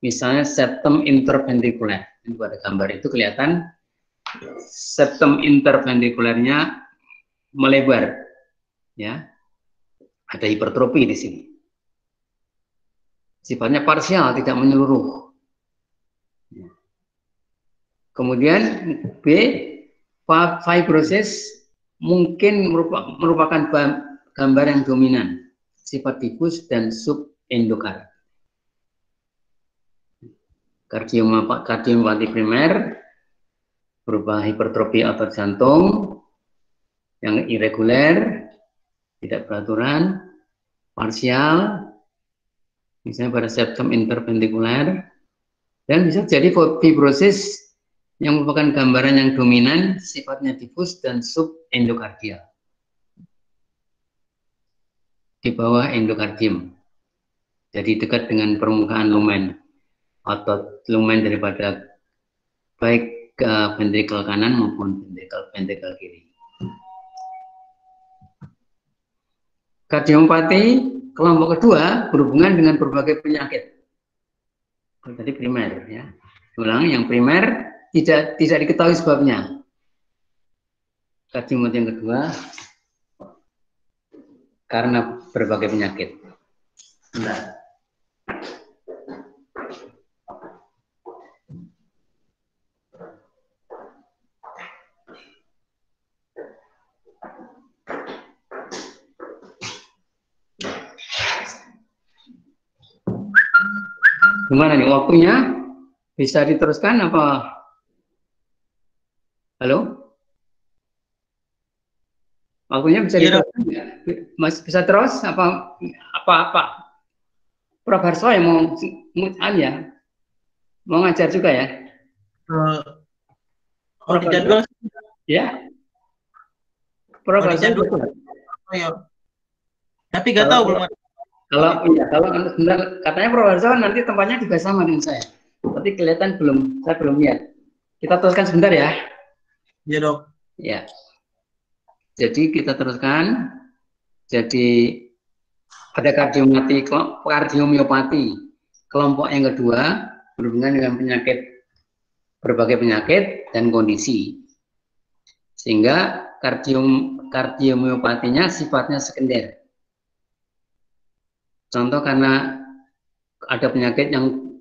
misalnya septum interventrikuler. Ini pada gambar itu kelihatan septum interventrikulernya melebar, ya. Ada hipertrofi di sini. Sifatnya parsial, tidak menyeluruh. Kemudian B, fibrosis mungkin merupakan gambar yang dominan, sifat difus dan subendokard. Kardiomyopati primer berupa hipertrofi otot jantung yang irreguler, tidak beraturan, parsial, misalnya pada septum interventikuler, dan bisa jadi fibrosis yang merupakan gambaran yang dominan, sifatnya difus dan subendokardial di bawah endokardium, jadi dekat dengan permukaan lumen, otot lumen daripada baik ke ventrikel kanan maupun ventrikel kiri. Kardiomiopati kelompok kedua berhubungan dengan berbagai penyakit. Tadi primer, ya. Ulang, yang primer tidak diketahui sebabnya. Kardiomiopati yang kedua karena berbagai penyakit. Bentar. Gimana nih waktunya? Bisa diteruskan apa? Halo? Waktunya bisa diteruskan? Mas bisa terus apa? Prof Harso yang mau ya? Mau ngajar juga ya? Prof jadwal ya? Prof Harso tapi nggak tahu belum. Kalau benar, katanya Prof Harso nanti tempatnya juga sama dengan saya. Tapi kelihatan saya belum lihat. Kita teruskan sebentar ya. Iya dok. Ya. Jadi kita teruskan. Jadi pada kardiomiopati kelompok yang kedua berhubungan dengan berbagai penyakit dan kondisi. Sehingga kardiomiopatinya sifatnya sekunder. Contoh karena ada penyakit yang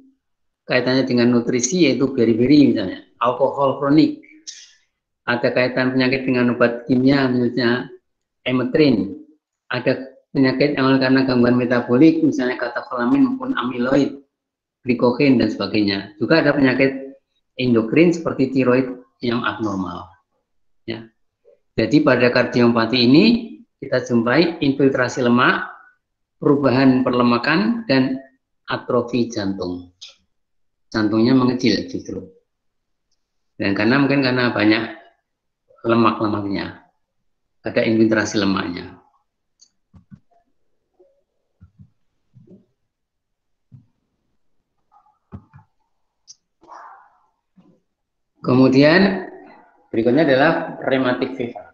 kaitannya dengan nutrisi, yaitu beri-beri misalnya, alkohol kronik. Ada kaitan penyakit dengan obat kimia, misalnya emetrin. Ada penyakit yang karena gangguan metabolik, misalnya katekolamin maupun amiloid, glikogen dan sebagainya. Juga ada penyakit endokrin seperti tiroid yang abnormal. Ya. Jadi pada kardiomiopati ini kita jumpai infiltrasi lemak, perubahan perlemakan, dan atrofi jantung. Jantungnya mengecil justru. Dan mungkin karena banyak lemak-lemaknya, ada infiltrasi lemaknya. Kemudian berikutnya adalah rheumatic fever.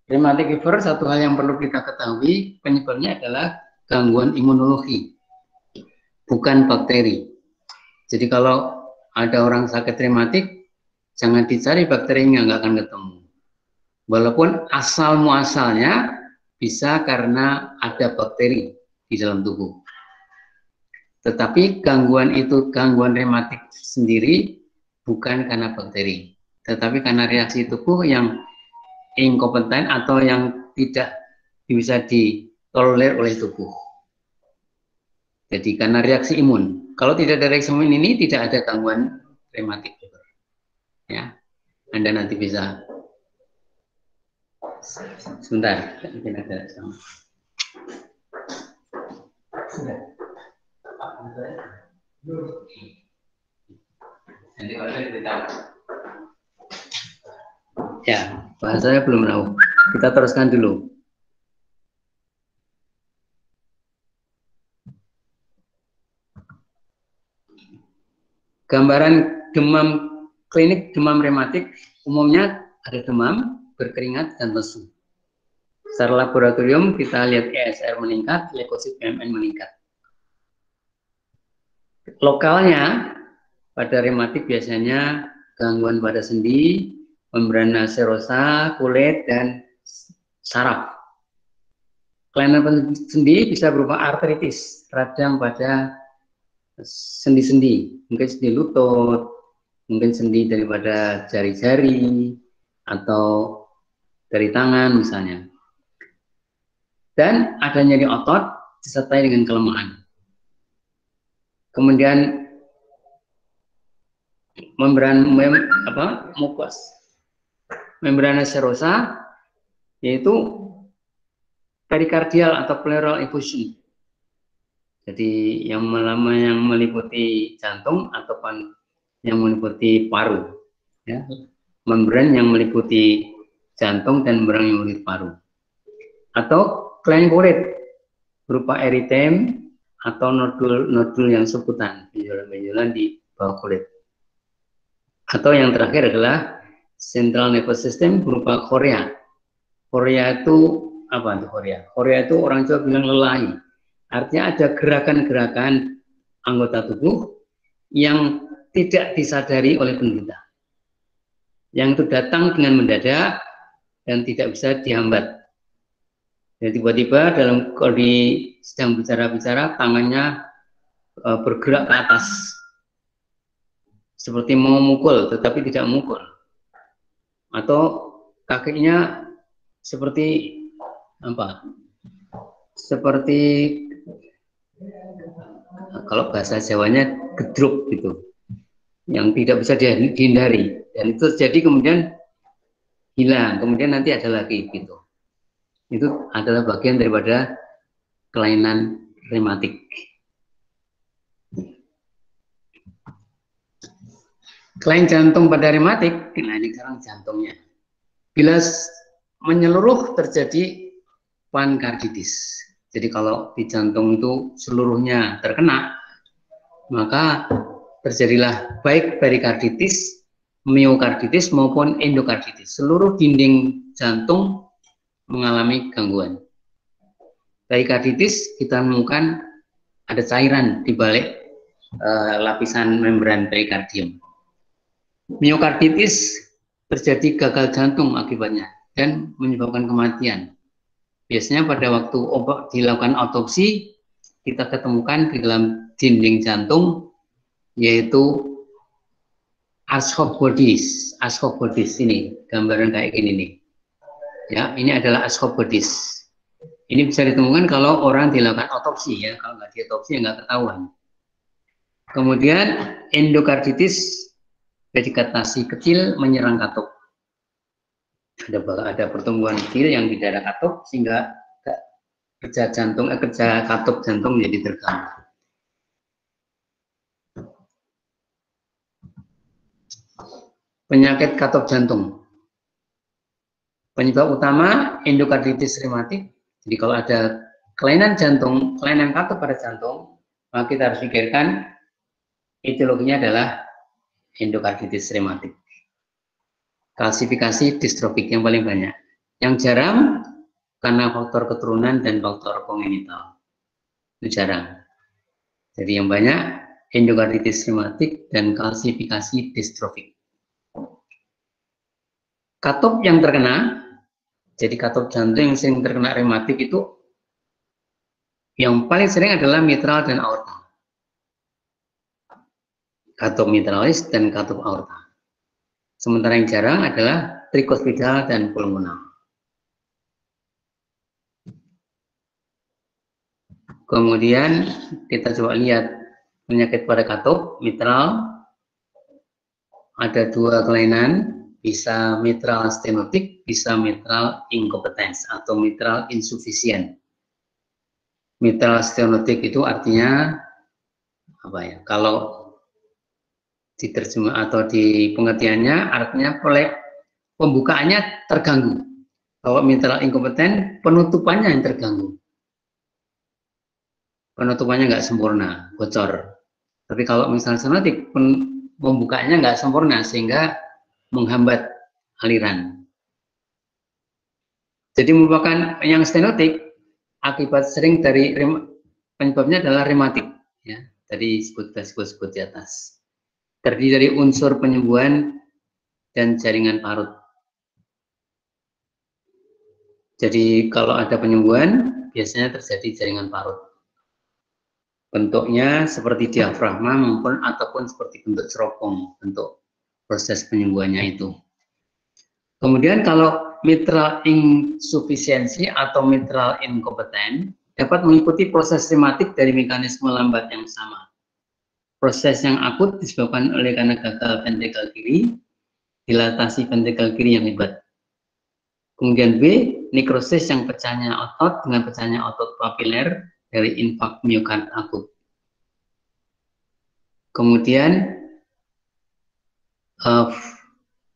Rheumatic fever, satu hal yang perlu kita ketahui, penyebabnya adalah gangguan imunologi, bukan bakteri. Jadi kalau ada orang sakit rheumatik, jangan dicari bakterinya, nggak akan ketemu. Walaupun asal muasalnya bisa karena ada bakteri di dalam tubuh. Tetapi gangguan rheumatik sendiri bukan karena bakteri, tetapi karena reaksi tubuh yang inkompeten atau yang tidak bisa ditolerir oleh tubuh. Jadi karena reaksi imun. Kalau tidak ada reaksi imun ini, tidak ada gangguan rheumatic fever. Ya, Anda nanti bisa. Sebentar, mungkin ada sama. Nanti kalau saya beritahu. Ya, bahasanya belum tahu. Kita teruskan dulu. Gambaran demam klinik demam rematik umumnya ada demam, berkeringat, dan lesu. Secara laboratorium kita lihat ESR meningkat, leukosit BMN meningkat. Lokalnya pada rematik biasanya gangguan pada sendi, membrana serosa, kulit, dan saraf. Kelainan sendi bisa berupa artritis, radang pada sendi-sendi, mungkin sendi lutut, mungkin sendi daripada jari-jari atau dari tangan misalnya. Dan ada nyeri otot disertai dengan kelemahan. Kemudian mukus, membrana serosa, yaitu perikardial atau pleural effusion. Jadi yang meliputi jantung ataupun yang meliputi paru, ya. Membran yang meliputi jantung dan membran yang meliputi paru. Atau kelainan kulit berupa eritem atau nodul yang sebutan, benjolan-benjolan di bawah kulit. Atau yang terakhir adalah central nervous system berupa chorea. Chorea itu apa itu chorea? Chorea itu orang Jawa bilang lelahi. Artinya ada gerakan-gerakan anggota tubuh yang tidak disadari oleh penderita. Yang itu datang dengan mendadak dan tidak bisa dihambat. Jadi tiba-tiba dalam kondisi sedang bicara-bicara, tangannya bergerak ke atas. Seperti mau mukul, tetapi tidak mukul. Atau kakinya seperti apa? Seperti kalau bahasa Jawanya gedruk gitu, yang tidak bisa dihindari. Dan itu terjadi kemudian hilang, kemudian nanti ada lagi gitu. Itu adalah bagian daripada kelainan rematik. Kelainan jantung pada rematik, nah ini sekarang jantungnya. Bila menyeluruh terjadi pankarditis. Jadi kalau di jantung itu seluruhnya terkena, maka terjadilah baik perikarditis, miokarditis maupun endokarditis. Seluruh dinding jantung mengalami gangguan. Perikarditis kita menemukan ada cairan di balik lapisan membran perikardium. Miokarditis terjadi gagal jantung akibatnya dan menyebabkan kematian. Biasanya pada waktu dilakukan autopsi kita ketemukan di dalam dinding jantung yaitu Ashok bodies ini gambaran kayak gini nih. Ya, ini adalah Ashok bodies. Ini bisa ditemukan kalau orang dilakukan autopsi ya, kalau nggak diotopsi nggak ketahuan. Kemudian endokarditis, vegetasi kecil menyerang katup. Ada pertumbuhan kecil yang di daerah katup sehingga kerja katup jantung menjadi terganggu. Penyakit katup jantung. Penyebab utama endokarditis rematik. Jadi kalau ada kelainan jantung, kelainan katup pada jantung, maka kita harus pikirkan etiologinya adalah endokarditis rematik. Klasifikasi distrofik yang paling banyak. Yang jarang karena faktor keturunan dan faktor kongenital. Itu jarang. Jadi yang banyak endokarditis rematik dan klasifikasi distrofik. Katup yang terkena, jadi katup jantung yang sering terkena rematik itu yang paling sering adalah mitral dan aorta. Katup mitralis dan katup aorta. Sementara yang jarang adalah trikospidal dan pulmonal. Kemudian kita coba lihat penyakit pada katup mitral. Ada dua kelainan, bisa mitral stenotik, bisa mitral incompetence atau mitral insufficient. Mitral stenotik itu artinya apa ya? Kalau diterjemah atau di pengertiannya artinya pembukaannya terganggu. Kalau mitral inkompetent, penutupannya yang terganggu. Penutupannya nggak sempurna, bocor. Tapi kalau misalnya stenotik, pembukaannya nggak sempurna sehingga menghambat aliran. Jadi merupakan yang stenotik akibat sering dari penyebabnya adalah rematik. Ya, tadi disebut di atas. Terdiri dari unsur penyembuhan dan jaringan parut. Jadi kalau ada penyembuhan, biasanya terjadi jaringan parut. Bentuknya seperti diafragma ataupun seperti bentuk seropong, bentuk proses penyembuhannya itu. Kemudian kalau mitral insufisiensi atau mitral inkompeten dapat mengikuti proses rematik dari mekanisme lambat yang sama. Proses yang akut disebabkan oleh karena gagal ventrikel kiri, dilatasi ventrikel kiri yang hebat. Kemudian B, nekrosis yang pecahnya otot dengan pecahnya otot papiler dari infak miokard akut. Kemudian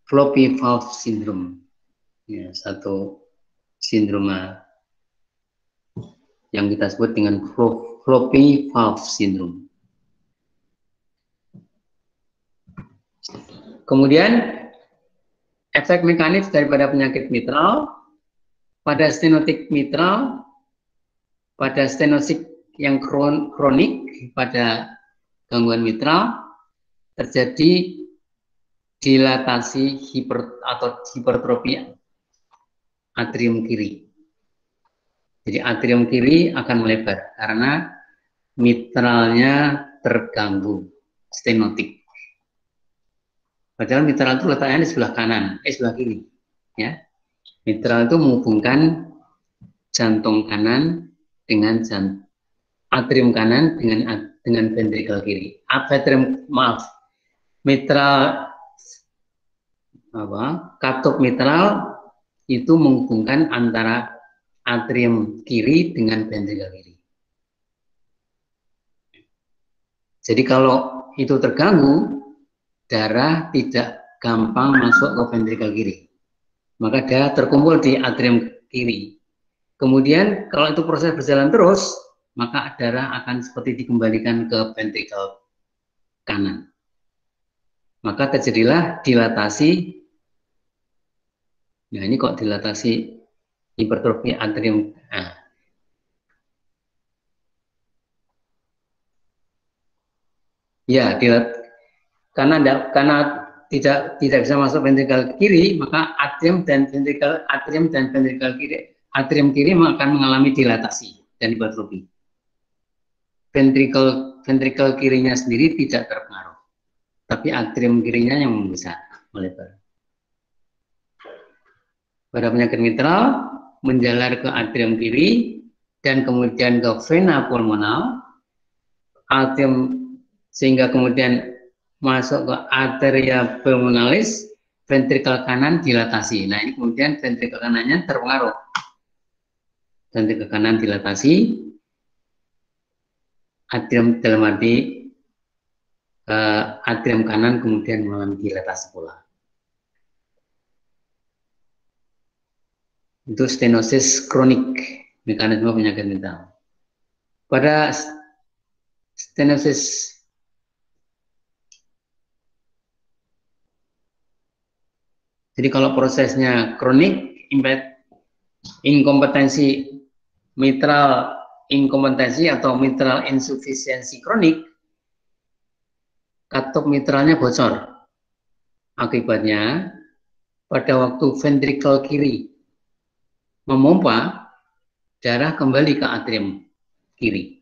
floppy valve syndrome, ya, satu sindroma yang kita sebut dengan floppy valve syndrome. Kemudian efek mekanis daripada penyakit mitral pada stenotik mitral, pada stenosis yang kronik, pada gangguan mitral terjadi dilatasi atau hipertrofi atrium kiri. Jadi atrium kiri akan melebar karena mitralnya terganggu stenotik. Padahal mitral itu letaknya di sebelah kanan, sebelah kiri. Ya, mitral itu menghubungkan jantung kanan dengan atrium kanan dengan ventrikel kiri. Mitral katup mitral itu menghubungkan antara atrium kiri dengan ventrikel kiri. Jadi kalau itu terganggu, darah tidak gampang masuk ke ventrikel kiri, maka darah terkumpul di atrium kiri. Kemudian kalau itu proses berjalan terus, maka darah akan seperti dikembalikan ke ventrikel kanan. Maka terjadilah dilatasi. Nah, ini kok dilatasi hipertrofi atrium. Nah. Ya, karena tidak bisa masuk ventrikel kiri, maka atrium dan ventrikel kiri akan mengalami dilatasi dan hipertrofi. Ventrikel kirinya sendiri tidak terpengaruh, tapi atrium kirinya yang membesar, melebar. Pada penyakit mitral menjalar ke atrium kiri dan kemudian ke vena pulmonal, sehingga kemudian masuk ke arteria pulmonalis, ventrikel kanan dilatasi. Nah, ini kemudian ventrikel kanannya terpengaruh. Ventrikel kanan dilatasi, atrium dalam arti atrium kanan kemudian mengalami dilatasi pula. Itu stenosis kronik, mekanisme penyakit mitral. Pada stenosis jadi kalau prosesnya kronik, inkompetensi mitral inkompetensi atau mitral insufisiensi kronik, katup mitralnya bocor. Akibatnya, pada waktu ventrikel kiri memompa, darah kembali ke atrium kiri.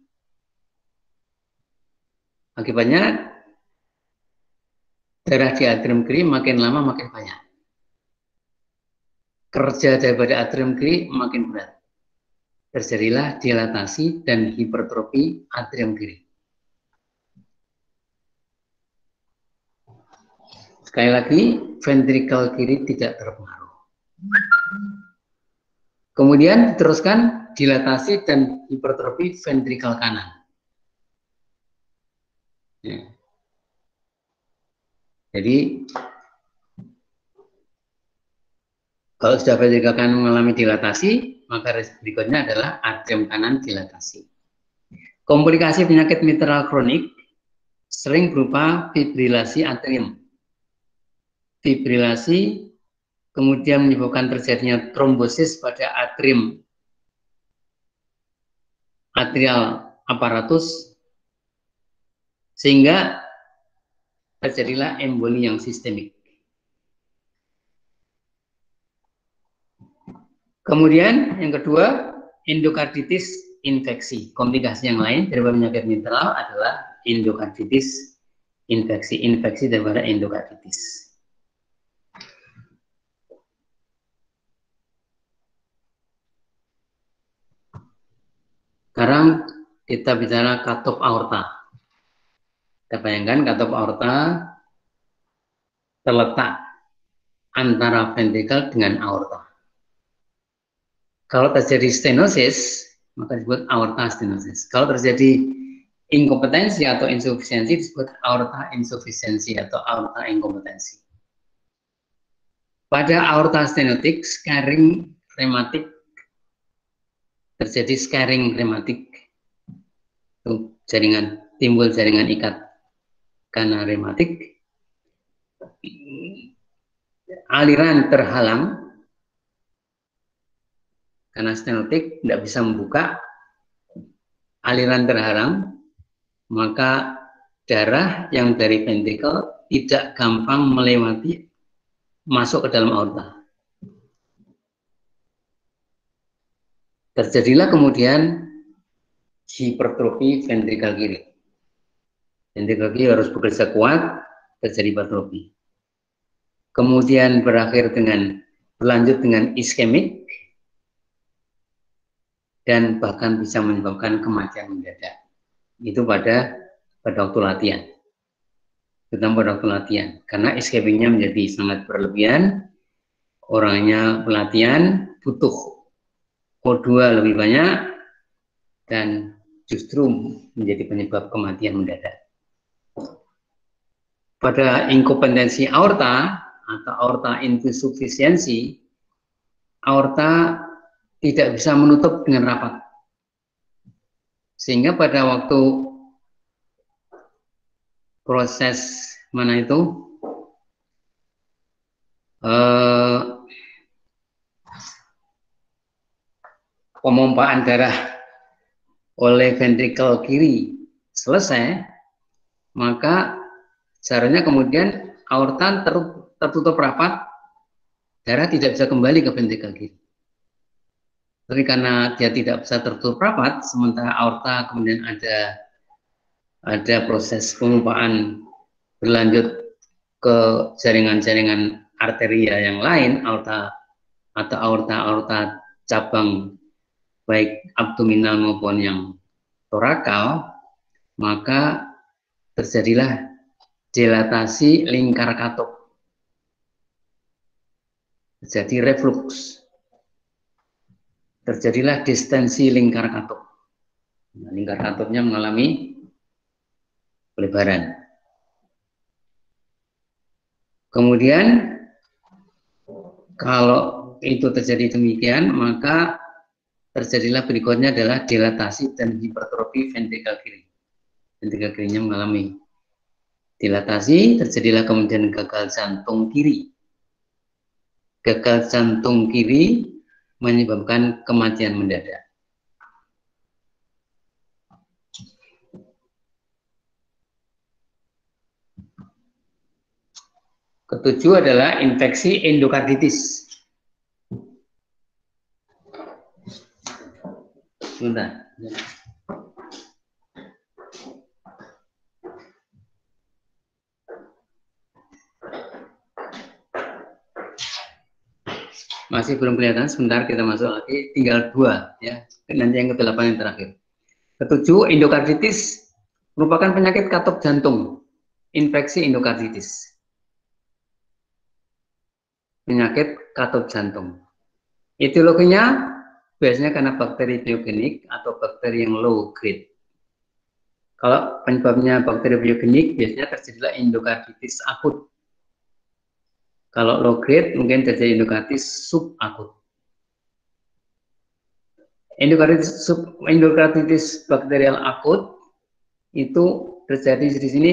Akibatnya, darah di atrium kiri makin lama makin banyak. Kerja daripada atrium kiri makin berat. Terjadilah dilatasi dan hipertrofi atrium kiri. Sekali lagi, ventrikel kiri tidak terpengaruh. Kemudian diteruskan dilatasi dan hipertrofi ventrikel kanan. Ya. Jadi kalau sudah ventrikel kanan mengalami dilatasi, maka berikutnya adalah atrium kanan dilatasi. Komplikasi penyakit mitral kronik sering berupa fibrilasi atrium. Fibrilasi kemudian menyebabkan terjadinya trombosis pada atrial aparatus, sehingga terjadilah emboli yang sistemik. Kemudian yang kedua, endokarditis infeksi. Komplikasi yang lain daripada penyakit mitral adalah endokarditis infeksi daripada endokarditis. Sekarang kita bicara katup aorta. Kita bayangkan katup aorta terletak antara ventrikel dengan aorta. Kalau terjadi stenosis, maka disebut aorta stenosis. Kalau terjadi inkompetensi atau insufisiensi, disebut aorta insufisiensi atau aorta inkompetensi. Pada aorta stenotik, scarring rematik, terjadi scarring rematik, jaringan, timbul jaringan ikat karena rematik, aliran terhalang karena stenotik tidak bisa membuka, aliran terhalang, maka darah yang dari ventrikel tidak gampang melewati, masuk ke dalam aorta. Terjadilah kemudian hipertrofi ventrikel kiri. Ventrikel kiri harus bekerja kuat, terjadi hipertrofi. Kemudian berlanjut dengan iskemik, dan bahkan bisa menyebabkan kematian mendadak. Itu pada waktu latihan. Terutama pada waktu latihan. Karena iskemiknya menjadi sangat berlebihan, orangnya pelatihan butuh O2 lebih banyak, dan justru menjadi penyebab kematian mendadak. Pada inkompetensi aorta atau aorta insufisiensi, aorta tidak bisa menutup dengan rapat. Sehingga pada waktu proses mana itu pemompaan darah oleh ventrikel kiri selesai, maka seharusnya kemudian aorta tertutup rapat, darah tidak bisa kembali ke ventrikel kiri. Tapi karena dia tidak bisa tertutup rapat, sementara aorta kemudian ada proses pemompaan berlanjut ke jaringan-jaringan arteria yang lain, aorta atau aorta cabang baik abdominal maupun yang torakal, maka terjadilah dilatasi lingkar katup, terjadi reflux, terjadilah distensi lingkar katup. Nah, lingkar katupnya mengalami pelebaran. Kemudian kalau itu terjadi demikian, maka terjadilah berikutnya adalah dilatasi dan hipertrofi ventrikel kiri. Ventrikel kirinya mengalami dilatasi, terjadilah kemudian gagal jantung kiri. Gagal jantung kiri menyebabkan kematian mendadak. Ketujuh adalah infeksi endokarditis. Sebentar. Masih belum kelihatan, sebentar kita masuk lagi, tinggal 2 ya, nanti yang ke-8 yang terakhir. Ketujuh, endokarditis merupakan penyakit katup jantung, infeksi endokarditis. Penyakit katup jantung. Etiologinya biasanya karena bakteri biogenik atau bakteri yang low grade. Kalau penyebabnya bakteri biogenik, biasanya terjadilah endokarditis akut. Kalau low grade mungkin terjadi endokarditis subakut. Endokarditis bakterial akut itu terjadi di sini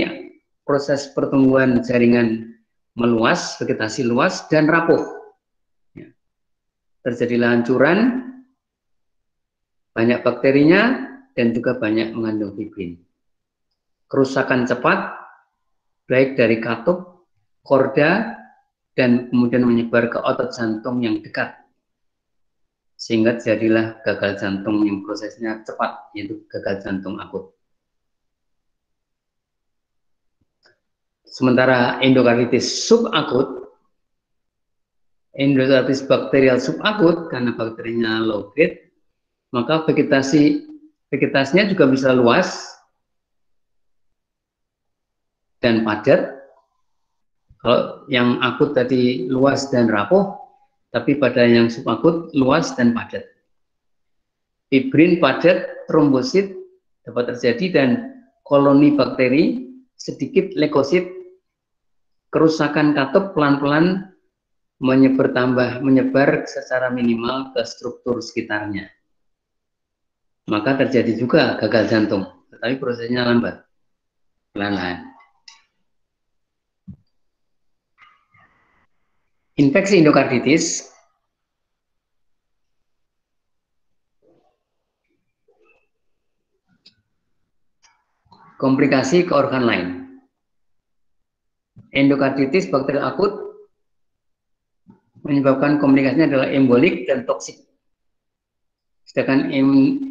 proses pertumbuhan jaringan meluas, vegetasi luas dan rapuh. Terjadilah hancuran, banyak bakterinya dan juga banyak mengandung fibrin. Kerusakan cepat baik dari katup, korda, dan kemudian menyebar ke otot jantung yang dekat, sehingga terjadilah gagal jantung yang prosesnya cepat, yaitu gagal jantung akut. Sementara endokarditis subakut, endokarditis bakterial subakut karena bakterinya low grade, maka vegetasi vegetasinya juga bisa luas dan padat. Kalau yang akut tadi luas dan rapuh, tapi pada yang subakut luas dan padat. Fibrin padat, trombosit dapat terjadi dan koloni bakteri, sedikit leukosit, kerusakan katup pelan-pelan menyebar secara minimal ke struktur sekitarnya. Maka terjadi juga gagal jantung, tetapi prosesnya lambat, pelan-pelan. Infeksi endokarditis komplikasi ke organ lain. Endokarditis bakteri akut menyebabkan komplikasinya adalah embolik dan toksik. Sedangkan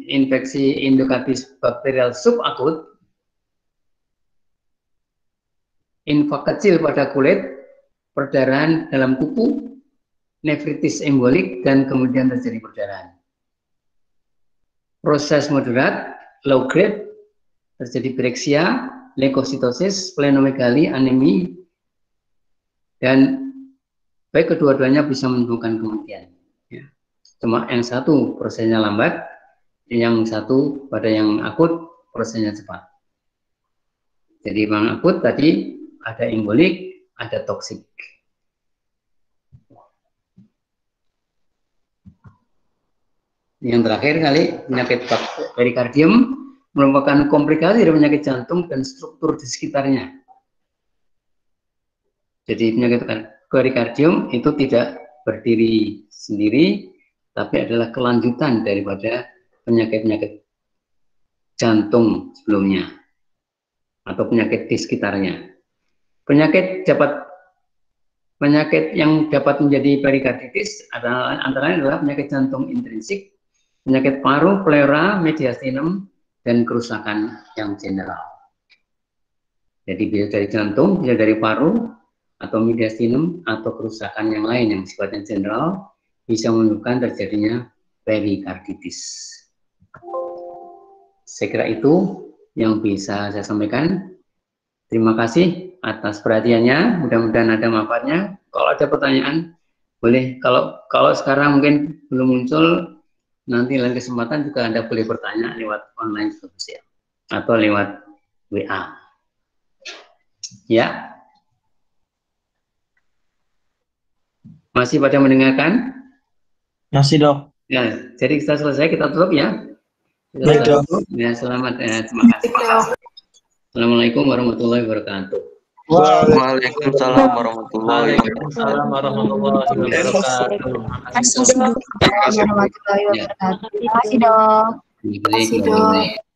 infeksi endokarditis bakterial subakut, infak kecil pada kulit, perdarahan dalam kuku, nefritis embolik, dan kemudian terjadi perdarahan. Proses moderat, low grade, terjadi breksia, leukositosis, splenomegali, anemi, dan baik kedua-duanya bisa menimbulkan kematian. Ya. Cuma yang satu prosesnya lambat, yang satu pada yang akut prosesnya cepat. Jadi yang akut tadi ada embolik, ada toksik. Yang terakhir kali penyakit perikardium merupakan komplikasi dari penyakit jantung dan struktur di sekitarnya. Jadi penyakit perikardium itu tidak berdiri sendiri, tapi adalah kelanjutan daripada penyakit-penyakit jantung sebelumnya atau penyakit di sekitarnya. Penyakit yang dapat menjadi perikarditis adalah antara lain adalah penyakit jantung intrinsik, penyakit paru, pleura, mediastinum, dan kerusakan yang general. Jadi bisa dari jantung, bisa dari paru, atau mediastinum, atau kerusakan yang lain yang sifatnya general, bisa menunjukkan terjadinya perikarditis. Saya kira itu yang bisa saya sampaikan. Terima kasih atas perhatiannya, mudah-mudahan ada manfaatnya. Kalau ada pertanyaan, boleh. Kalau sekarang mungkin belum muncul, nanti lain kesempatan juga Anda boleh bertanya lewat online sosial atau lewat WA. Ya. Masih pada mendengarkan? Masih, Dok. Ya, jadi kita selesai, kita tutup ya. Baik, Dok. Ya, selamat. Terima kasih. Assalamualaikum warahmatullahi wabarakatuh. Waalaikumsalam warahmatullahi Waalaikumsalam warahmatullahi wabarakatuh. Terima kasih, Dok. Terima kasih, Dok. Terima kasih, Dok.